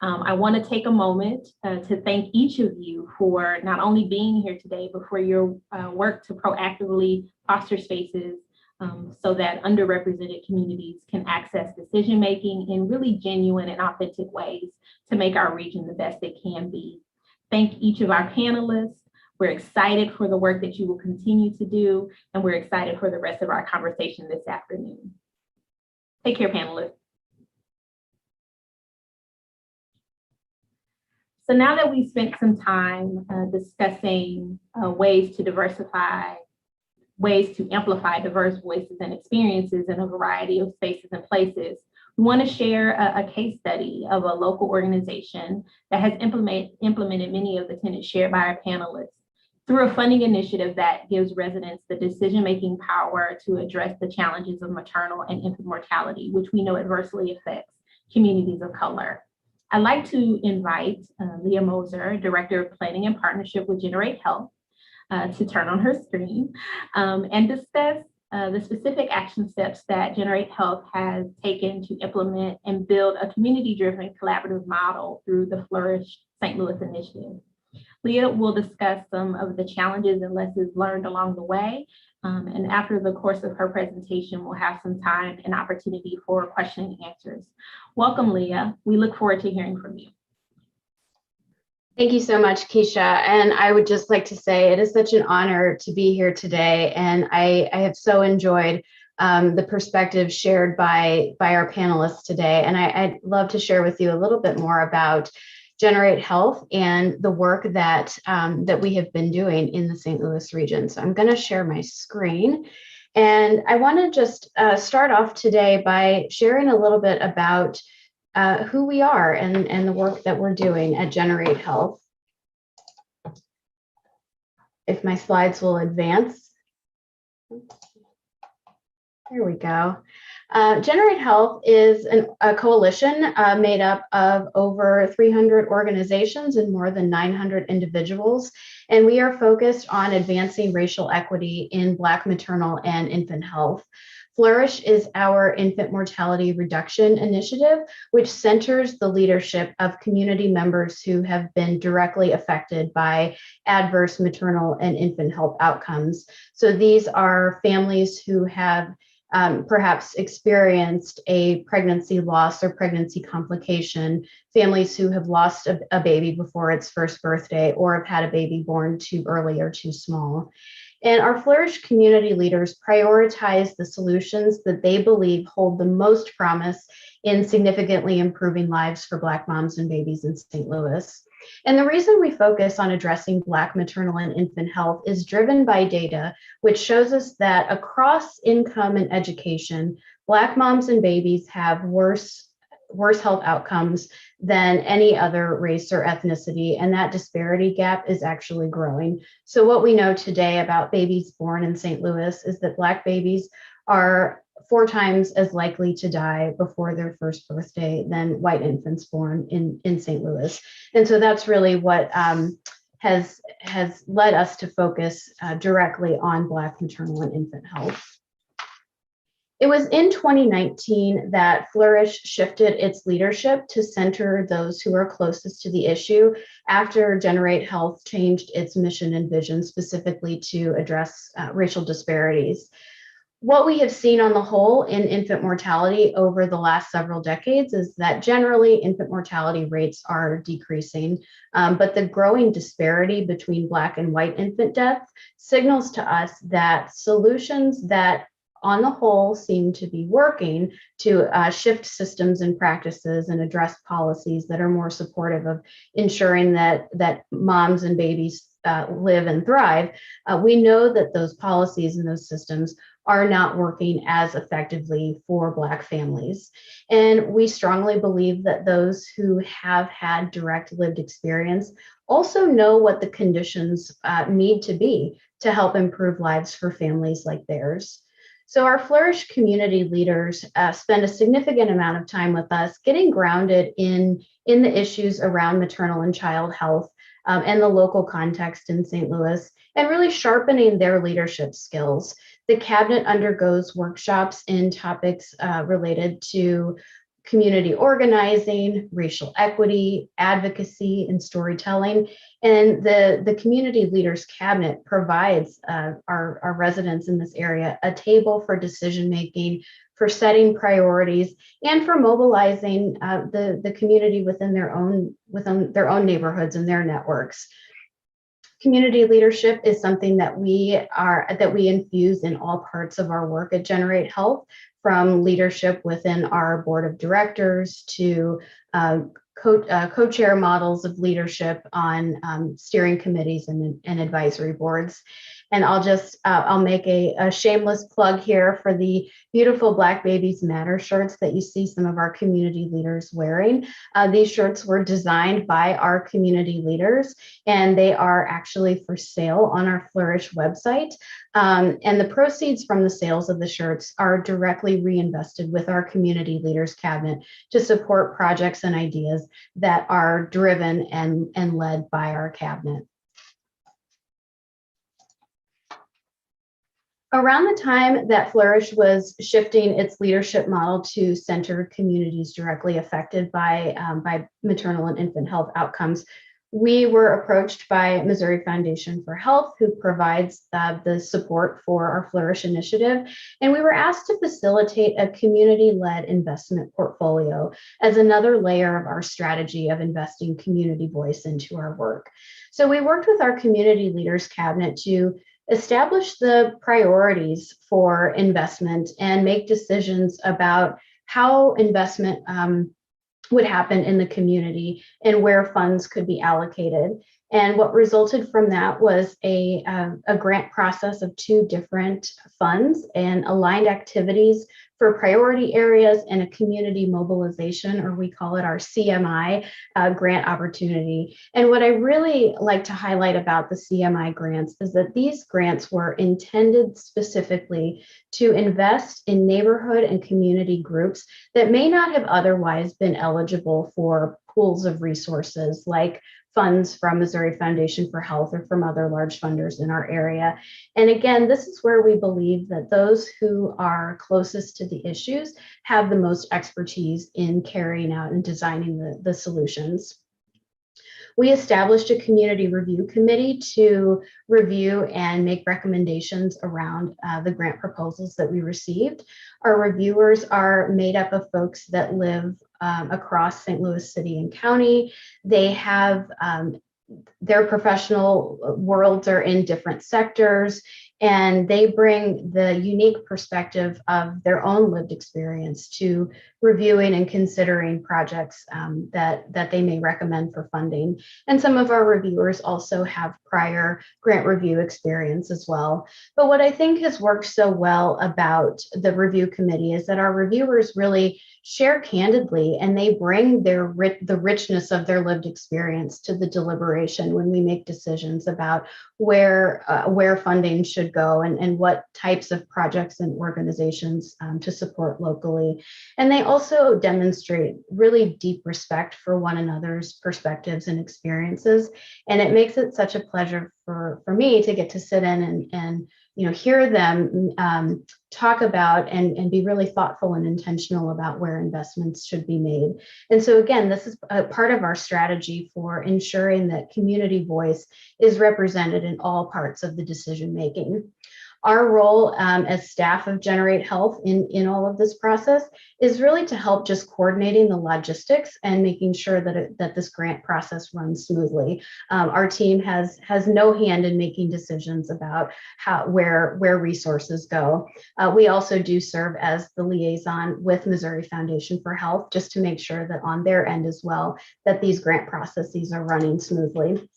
I want to take a moment to thank each of you for not only being here today, but for your work to proactively foster spaces so that underrepresented communities can access decision-making in really genuine and authentic ways to make our region the best it can be. Thank each of our panelists. We're excited for the work that you will continue to do, and we're excited for the rest of our conversation this afternoon. Take care, panelists. So now that we've spent some time discussing ways to diversify, ways to amplify diverse voices and experiences in a variety of spaces and places, we want to share a case study of a local organization that has implemented many of the tenets shared by our panelists through a funding initiative that gives residents the decision-making power to address the challenges of maternal and infant mortality, which we know adversely affects communities of color. I'd like to invite Leah Moser, Director of Planning and Partnership with Generate Health, to turn on her screen and discuss the specific action steps that Generate Health has taken to implement and build a community-driven collaborative model through the Flourish St. Louis initiative. Leah will discuss some of the challenges and lessons learned along the way. And after the course of her presentation, we'll have some time and opportunity for question and answers. Welcome, Leah. We look forward to hearing from you. Thank you so much, Keisha. And I would just like to say it is such an honor to be here today. And I have so enjoyed the perspective shared by our panelists today. And I'd love to share with you a little bit more about Generate Health and the work that we have been doing in the St. Louis region. So I'm going to share my screen. And I want to just start off today by sharing a little bit about who we are and the work that we're doing at Generate Health. If my slides will advance. There we go. Generate Health is a coalition made up of over 300 organizations and more than 900 individuals. And we are focused on advancing racial equity in Black maternal and infant health. Flourish is our infant mortality reduction initiative, which centers the leadership of community members who have been directly affected by adverse maternal and infant health outcomes. So these are families who have perhaps experienced a pregnancy loss or pregnancy complication, families who have lost a baby before its first birthday or have had a baby born too early or too small. And our Flourish community leaders prioritize the solutions that they believe hold the most promise in significantly improving lives for Black moms and babies in St. Louis. And the reason we focus on addressing Black maternal and infant health is driven by data, which shows us that across income and education, Black moms and babies have worse health outcomes than any other race or ethnicity, and that disparity gap is actually growing. So what we know today about babies born in St. Louis is that Black babies are 4 times as likely to die before their first birthday than white infants born in St. Louis. And so that's really what has led us to focus directly on Black maternal and infant health. It was in 2019 that Flourish shifted its leadership to center those who are closest to the issue after Generate Health changed its mission and vision specifically to address racial disparities. What we have seen on the whole in infant mortality over the last several decades is that generally infant mortality rates are decreasing, but the growing disparity between Black and white infant death signals to us that solutions that on the whole seem to be working to shift systems and practices and address policies that are more supportive of ensuring that moms and babies live and thrive. We know that those policies and those systems are not working as effectively for Black families. And we strongly believe that those who have had direct lived experience also know what the conditions need to be to help improve lives for families like theirs. So our Flourish community leaders spend a significant amount of time with us getting grounded in the issues around maternal and child health and the local context in St. Louis, and really sharpening their leadership skills. The cabinet undergoes workshops in topics related to community organizing, racial equity, advocacy, and storytelling. And the community leaders cabinet provides our residents in this area a table for decision-making, for setting priorities, and for mobilizing the community within their own neighborhoods and their networks. Community leadership is something that we infuse in all parts of our work at Generate Health, from leadership within our board of directors to co-chair models of leadership on steering committees and advisory boards. And I'll make a shameless plug here for the beautiful Black Babies Matter shirts that you see some of our community leaders wearing. These shirts were designed by our community leaders, and they are actually for sale on our Flourish website. And the proceeds from the sales of the shirts are directly reinvested with our community leaders cabinet to support projects and ideas that are driven and led by our cabinet. Around the time that Flourish was shifting its leadership model to center communities directly affected by maternal and infant health outcomes, we were approached by Missouri Foundation for Health, who provides the support for our Flourish initiative. And we were asked to facilitate a community-led investment portfolio as another layer of our strategy of investing community voice into our work. So we worked with our community leaders cabinet to establish the priorities for investment and make decisions about how investment would happen in the community and where funds could be allocated. And what resulted from that was a grant process of 2 different funds and aligned activities for priority areas and a community mobilization, or we call it our CMI grant opportunity. And what I really like to highlight about the CMI grants is that these grants were intended specifically to invest in neighborhood and community groups that may not have otherwise been eligible for pools of resources like funds from Missouri Foundation for Health or from other large funders in our area. And again, this is where we believe that those who are closest to the issues have the most expertise in carrying out and designing the solutions. We established a community review committee to review and make recommendations around the grant proposals that we received. Our reviewers are made up of folks that live across St. Louis City and County. They have their professional worlds are in different sectors, and they bring the unique perspective of their own lived experience to reviewing and considering projects that they may recommend for funding. And some of our reviewers also have prior grant review experience as well. But what I think has worked so well about the review committee is that our reviewers really share candidly, and they bring the richness of their lived experience to the deliberation when we make decisions about where funding should go and what types of projects and organizations to support locally. And they also demonstrate really deep respect for one another's perspectives and experiences. And it makes it such a pleasure for me to get to sit in and hear them talk about and be really thoughtful and intentional about where investments should be made. And so again, this is a part of our strategy for ensuring that community voice is represented in all parts of the decision making. Our role as staff of Generate Health in all of this process is really to help just coordinating the logistics and making sure that this grant process runs smoothly. Our team has no hand in making decisions about where resources go. We also do serve as the liaison with Missouri Foundation for Health, just to make sure that on their end as well, that these grant processes are running smoothly.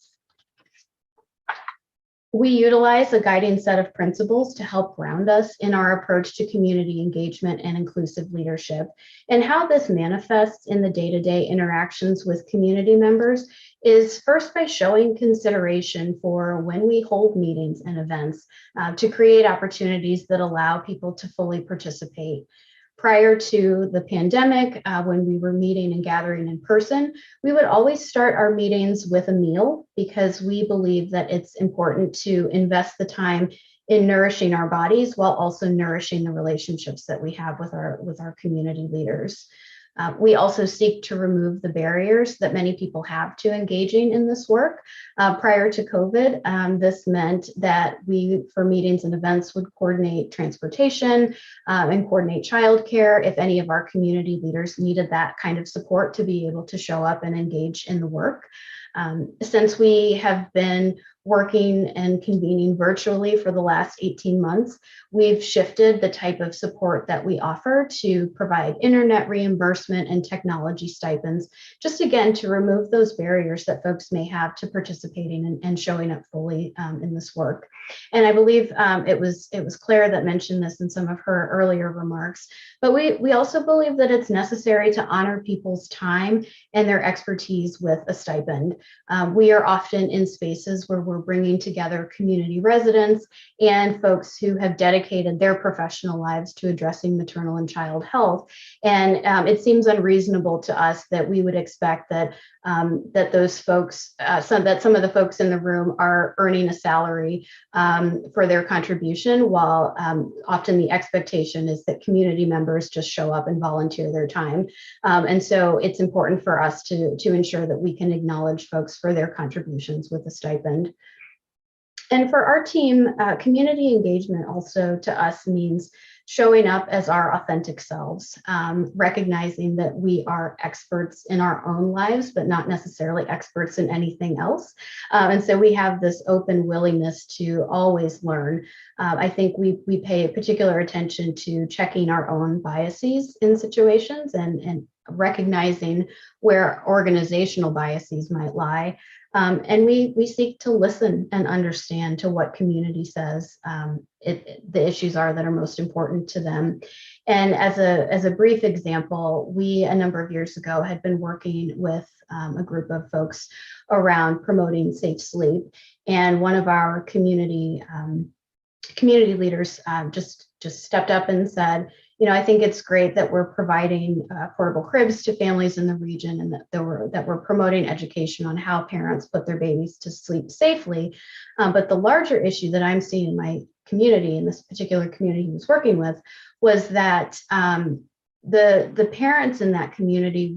We utilize a guiding set of principles to help ground us in our approach to community engagement and inclusive leadership. And how this manifests in the day-to-day interactions with community members is first by showing consideration for when we hold meetings and events to create opportunities that allow people to fully participate. Prior to the pandemic, when we were meeting and gathering in person, we would always start our meetings with a meal because we believe that it's important to invest the time in nourishing our bodies while also nourishing the relationships that we have with our community leaders. We also seek to remove the barriers that many people have to engaging in this work. Prior to COVID, this meant that we, for meetings and events, would coordinate transportation and coordinate childcare if any of our community leaders needed that kind of support to be able to show up and engage in the work. Since we have been working and convening virtually for the last 18 months, we've shifted the type of support that we offer to provide internet reimbursement and technology stipends, just again to remove those barriers that folks may have to participating and showing up fully in this work. And I believe it was Claire that mentioned this in some of her earlier remarks, but we also believe that it's necessary to honor people's time and their expertise with a stipend. We are often in spaces where we're bringing together community residents and folks who have dedicated their professional lives to addressing maternal and child health. And it seems unreasonable to us that we would expect that those folks, some of the folks in the room are earning a salary for their contribution, while often the expectation is that community members just show up and volunteer their time. And so it's important for us to ensure that we can acknowledge folks for their contributions with a stipend. And for our team, community engagement also to us means showing up as our authentic selves, recognizing that we are experts in our own lives, but not necessarily experts in anything else. And so we have this open willingness to always learn. I think we pay particular attention to checking our own biases in situations and recognizing where organizational biases might lie. And we seek to listen and understand to what community says the issues are that are most important to them. And as a brief example, we a number of years ago had been working with a group of folks around promoting safe sleep. And one of our community leaders just stepped up and said, I think it's great that we're providing portable cribs to families in the region, and that we're promoting education on how parents put their babies to sleep safely. But the larger issue that I'm seeing in my community, in this particular community he was working with, was that the parents in that community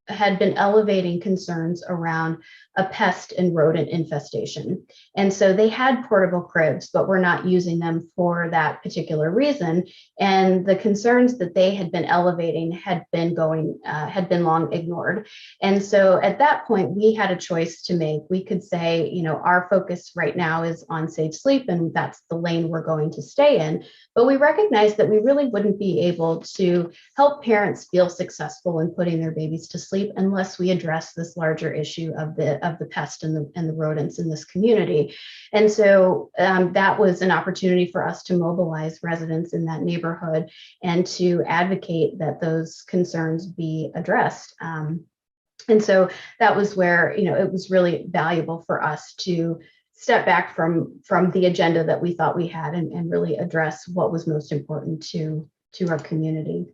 had been elevating concerns around a pest and rodent infestation. And so they had portable cribs, but were not using them for that particular reason. And the concerns that they had been elevating had been long ignored. And so at that point, we had a choice to make. We could say, our focus right now is on safe sleep, and that's the lane we're going to stay in. But we recognized that we really wouldn't be able to help parents feel successful in putting their babies to sleep unless we address this larger issue of the pest and the rodents in this community. And so that was an opportunity for us to mobilize residents in that neighborhood and to advocate that those concerns be addressed. And so that was where, it was really valuable for us to step back from the agenda that we thought we had and really address what was most important to our community.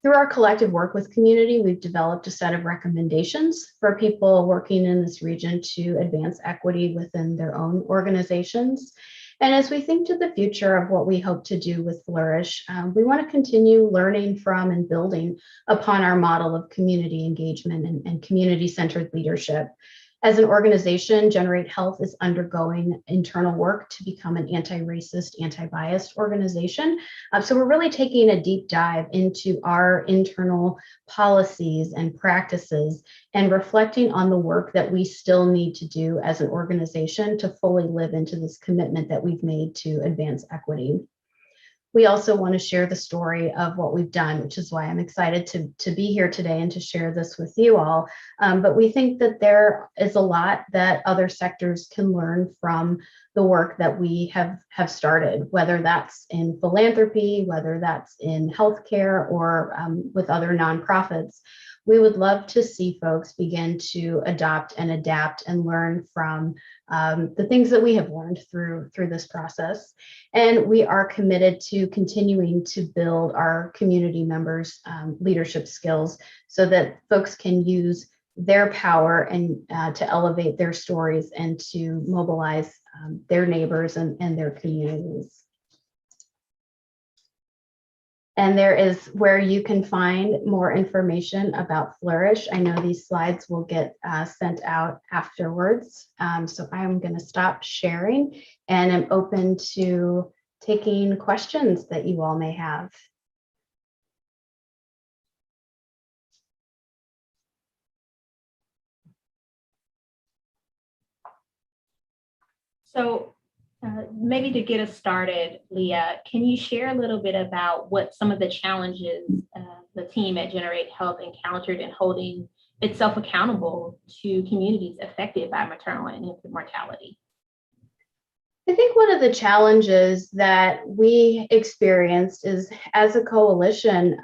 Through our collective work with community, we've developed a set of recommendations for people working in this region to advance equity within their own organizations. And as we think to the future of what we hope to do with Flourish, we want to continue learning from and building upon our model of community engagement and community-centered leadership. As an organization, Generate Health is undergoing internal work to become an anti-racist, anti-biased organization. So we're really taking a deep dive into our internal policies and practices and reflecting on the work that we still need to do as an organization to fully live into this commitment that we've made to advance equity. We also want to share the story of what we've done, which is why I'm excited to be here today and to share this with you all. But we think that there is a lot that other sectors can learn from the work that we have started, whether that's in philanthropy, whether that's in healthcare, or with other nonprofits. We would love to see folks begin to adopt and adapt and learn from the things that we have learned through this process. And we are committed to continuing to build our community members' leadership skills so that folks can use their power and to elevate their stories and to mobilize their neighbors and their communities. And there is where you can find more information about Flourish. I know these slides will get sent out afterwards. So I'm going to stop sharing and I'm open to taking questions that you all may have. So maybe to get us started, Leah, can you share a little bit about what some of the challenges the team at Generate Health encountered in holding itself accountable to communities affected by maternal and infant mortality? I think one of the challenges that we experienced is, as a coalition,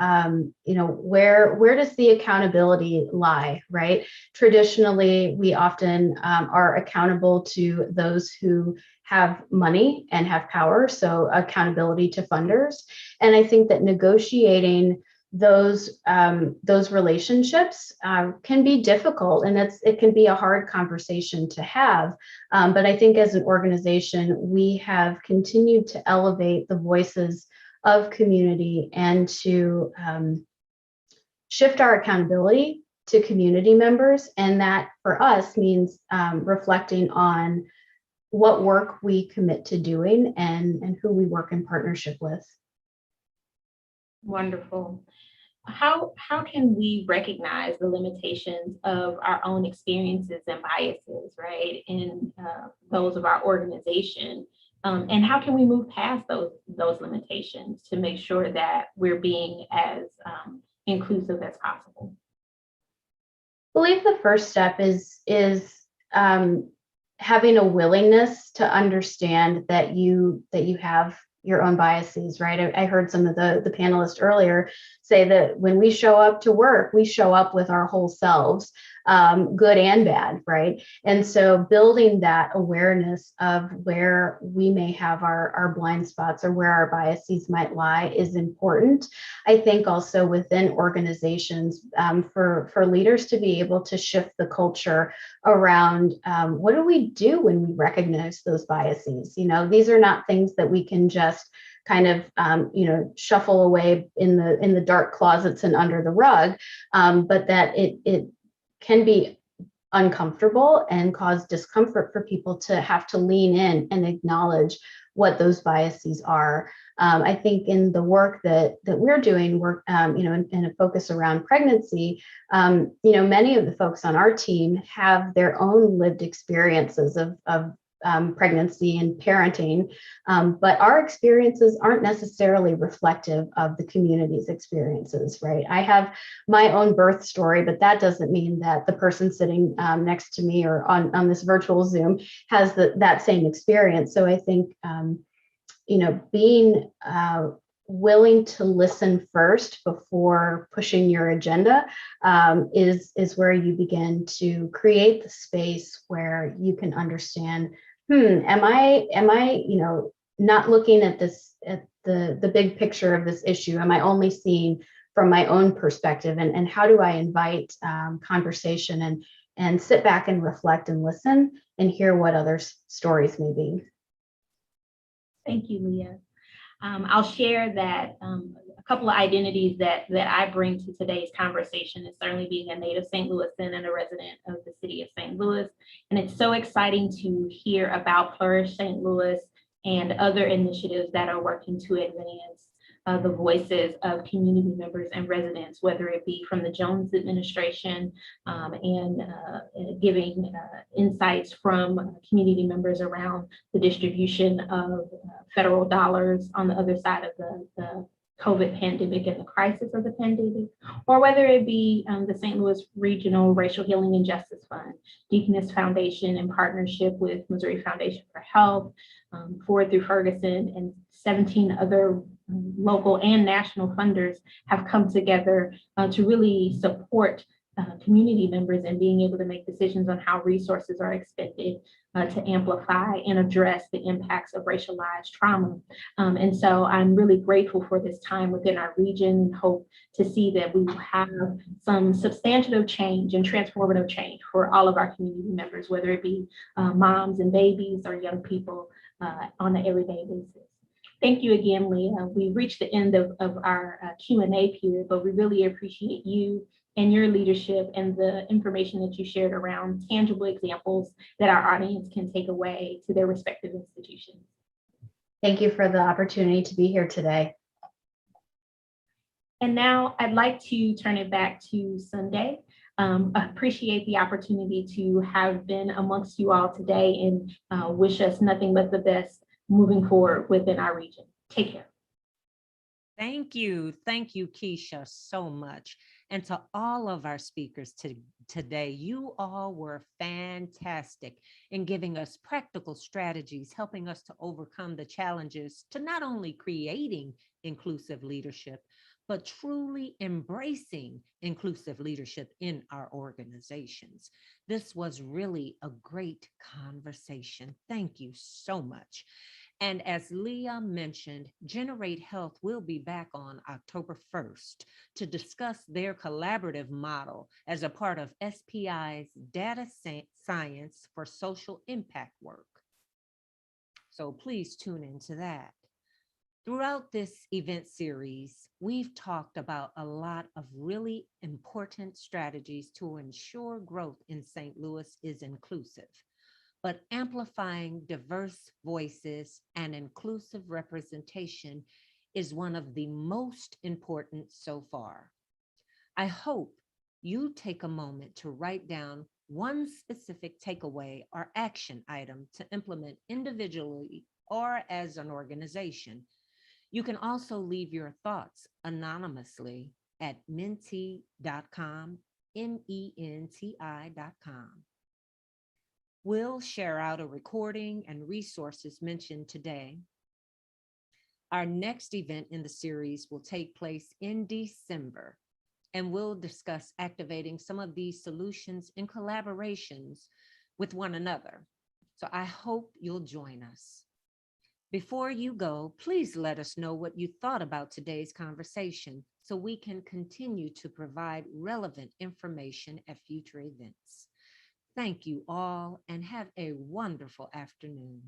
where does the accountability lie, right? Traditionally, we often are accountable to those who have money and have power, so accountability to funders. And I think that negotiating those relationships can be difficult, and it can be a hard conversation to have. But I think as an organization, we have continued to elevate the voices of community and to shift our accountability to community members. And that for us means reflecting on what work we commit to doing and who we work in partnership with. Wonderful. How can we recognize the limitations of our own experiences and biases, right, in those of our organization? And how can we move past those limitations to make sure that we're being as inclusive as possible? I believe the first step is having a willingness to understand that you have your own biases, right? I heard some of the panelists earlier say that when we show up to work, we show up with our whole selves, good and bad, right? And so building that awareness of where we may have our blind spots or where our biases might lie is important. I think also within organizations, for leaders to be able to shift the culture around what do we do when we recognize those biases? These are not things that we can just kind of shuffle away in the dark closets and under the rug, but that it can be uncomfortable and cause discomfort for people to have to lean in and acknowledge what those biases are. I think in the work that we're doing, and a focus around pregnancy, many of the folks on our team have their own lived experiences of pregnancy and parenting, but our experiences aren't necessarily reflective of the community's experiences, right? I have my own birth story, but that doesn't mean that the person sitting next to me or on this virtual Zoom has that same experience. So I think, being willing to listen first before pushing your agenda is where you begin to create the space where you can understand, am I not looking at this, at the big picture of this issue? Am I only seeing from my own perspective? And how do I invite conversation and sit back and reflect and listen and hear what other stories may be? Thank you, Leah. I'll share that a couple of identities that I bring to today's conversation is certainly being a native St. Louisan and a resident of the city of St. Louis. And it's so exciting to hear about Flourish St. Louis and other initiatives that are working to advance the voices of community members and residents, whether it be from the Jones administration and giving insights from community members around the distribution of federal dollars on the other side of the COVID pandemic and the crisis of the pandemic, or whether it be the St. Louis Regional Racial Healing and Justice Fund, Deaconess Foundation in partnership with Missouri Foundation for Health, Ford through Ferguson, and 17 other local and national funders have come together to really support community members in being able to make decisions on how resources are expended to amplify and address the impacts of racialized trauma. And so I'm really grateful for this time within our region and hope to see that we will have some substantive change and transformative change for all of our community members, whether it be moms and babies or young people on an everyday basis. Thank you again, Leah. We've reached the end of our Q&A period, but we really appreciate you and your leadership and the information that you shared around tangible examples that our audience can take away to their respective institutions. Thank you for the opportunity to be here today. And now I'd like to turn it back to Sunday. Appreciate the opportunity to have been amongst you all today and wish us nothing but the best moving forward within our region. Take care. Thank you, Keisha, so much. And to all of our speakers today, you all were fantastic in giving us practical strategies, helping us to overcome the challenges to not only creating inclusive leadership, but truly embracing inclusive leadership in our organizations. This was really a great conversation. Thank you so much. And as Leah mentioned, Generate Health will be back on October 1st to discuss their collaborative model as a part of SPI's data science for social impact work. So please tune into that. Throughout this event series, we've talked about a lot of really important strategies to ensure growth in St. Louis is inclusive. But amplifying diverse voices and inclusive representation is one of the most important so far. I hope you take a moment to write down one specific takeaway or action item to implement individually or as an organization. You can also leave your thoughts anonymously at menti.com, MENTI.com. We'll share out a recording and resources mentioned today. Our next event in the series will take place in December, and we'll discuss activating some of these solutions in collaborations with one another. So I hope you'll join us. Before you go, please let us know what you thought about today's conversation so we can continue to provide relevant information at future events. Thank you all and have a wonderful afternoon.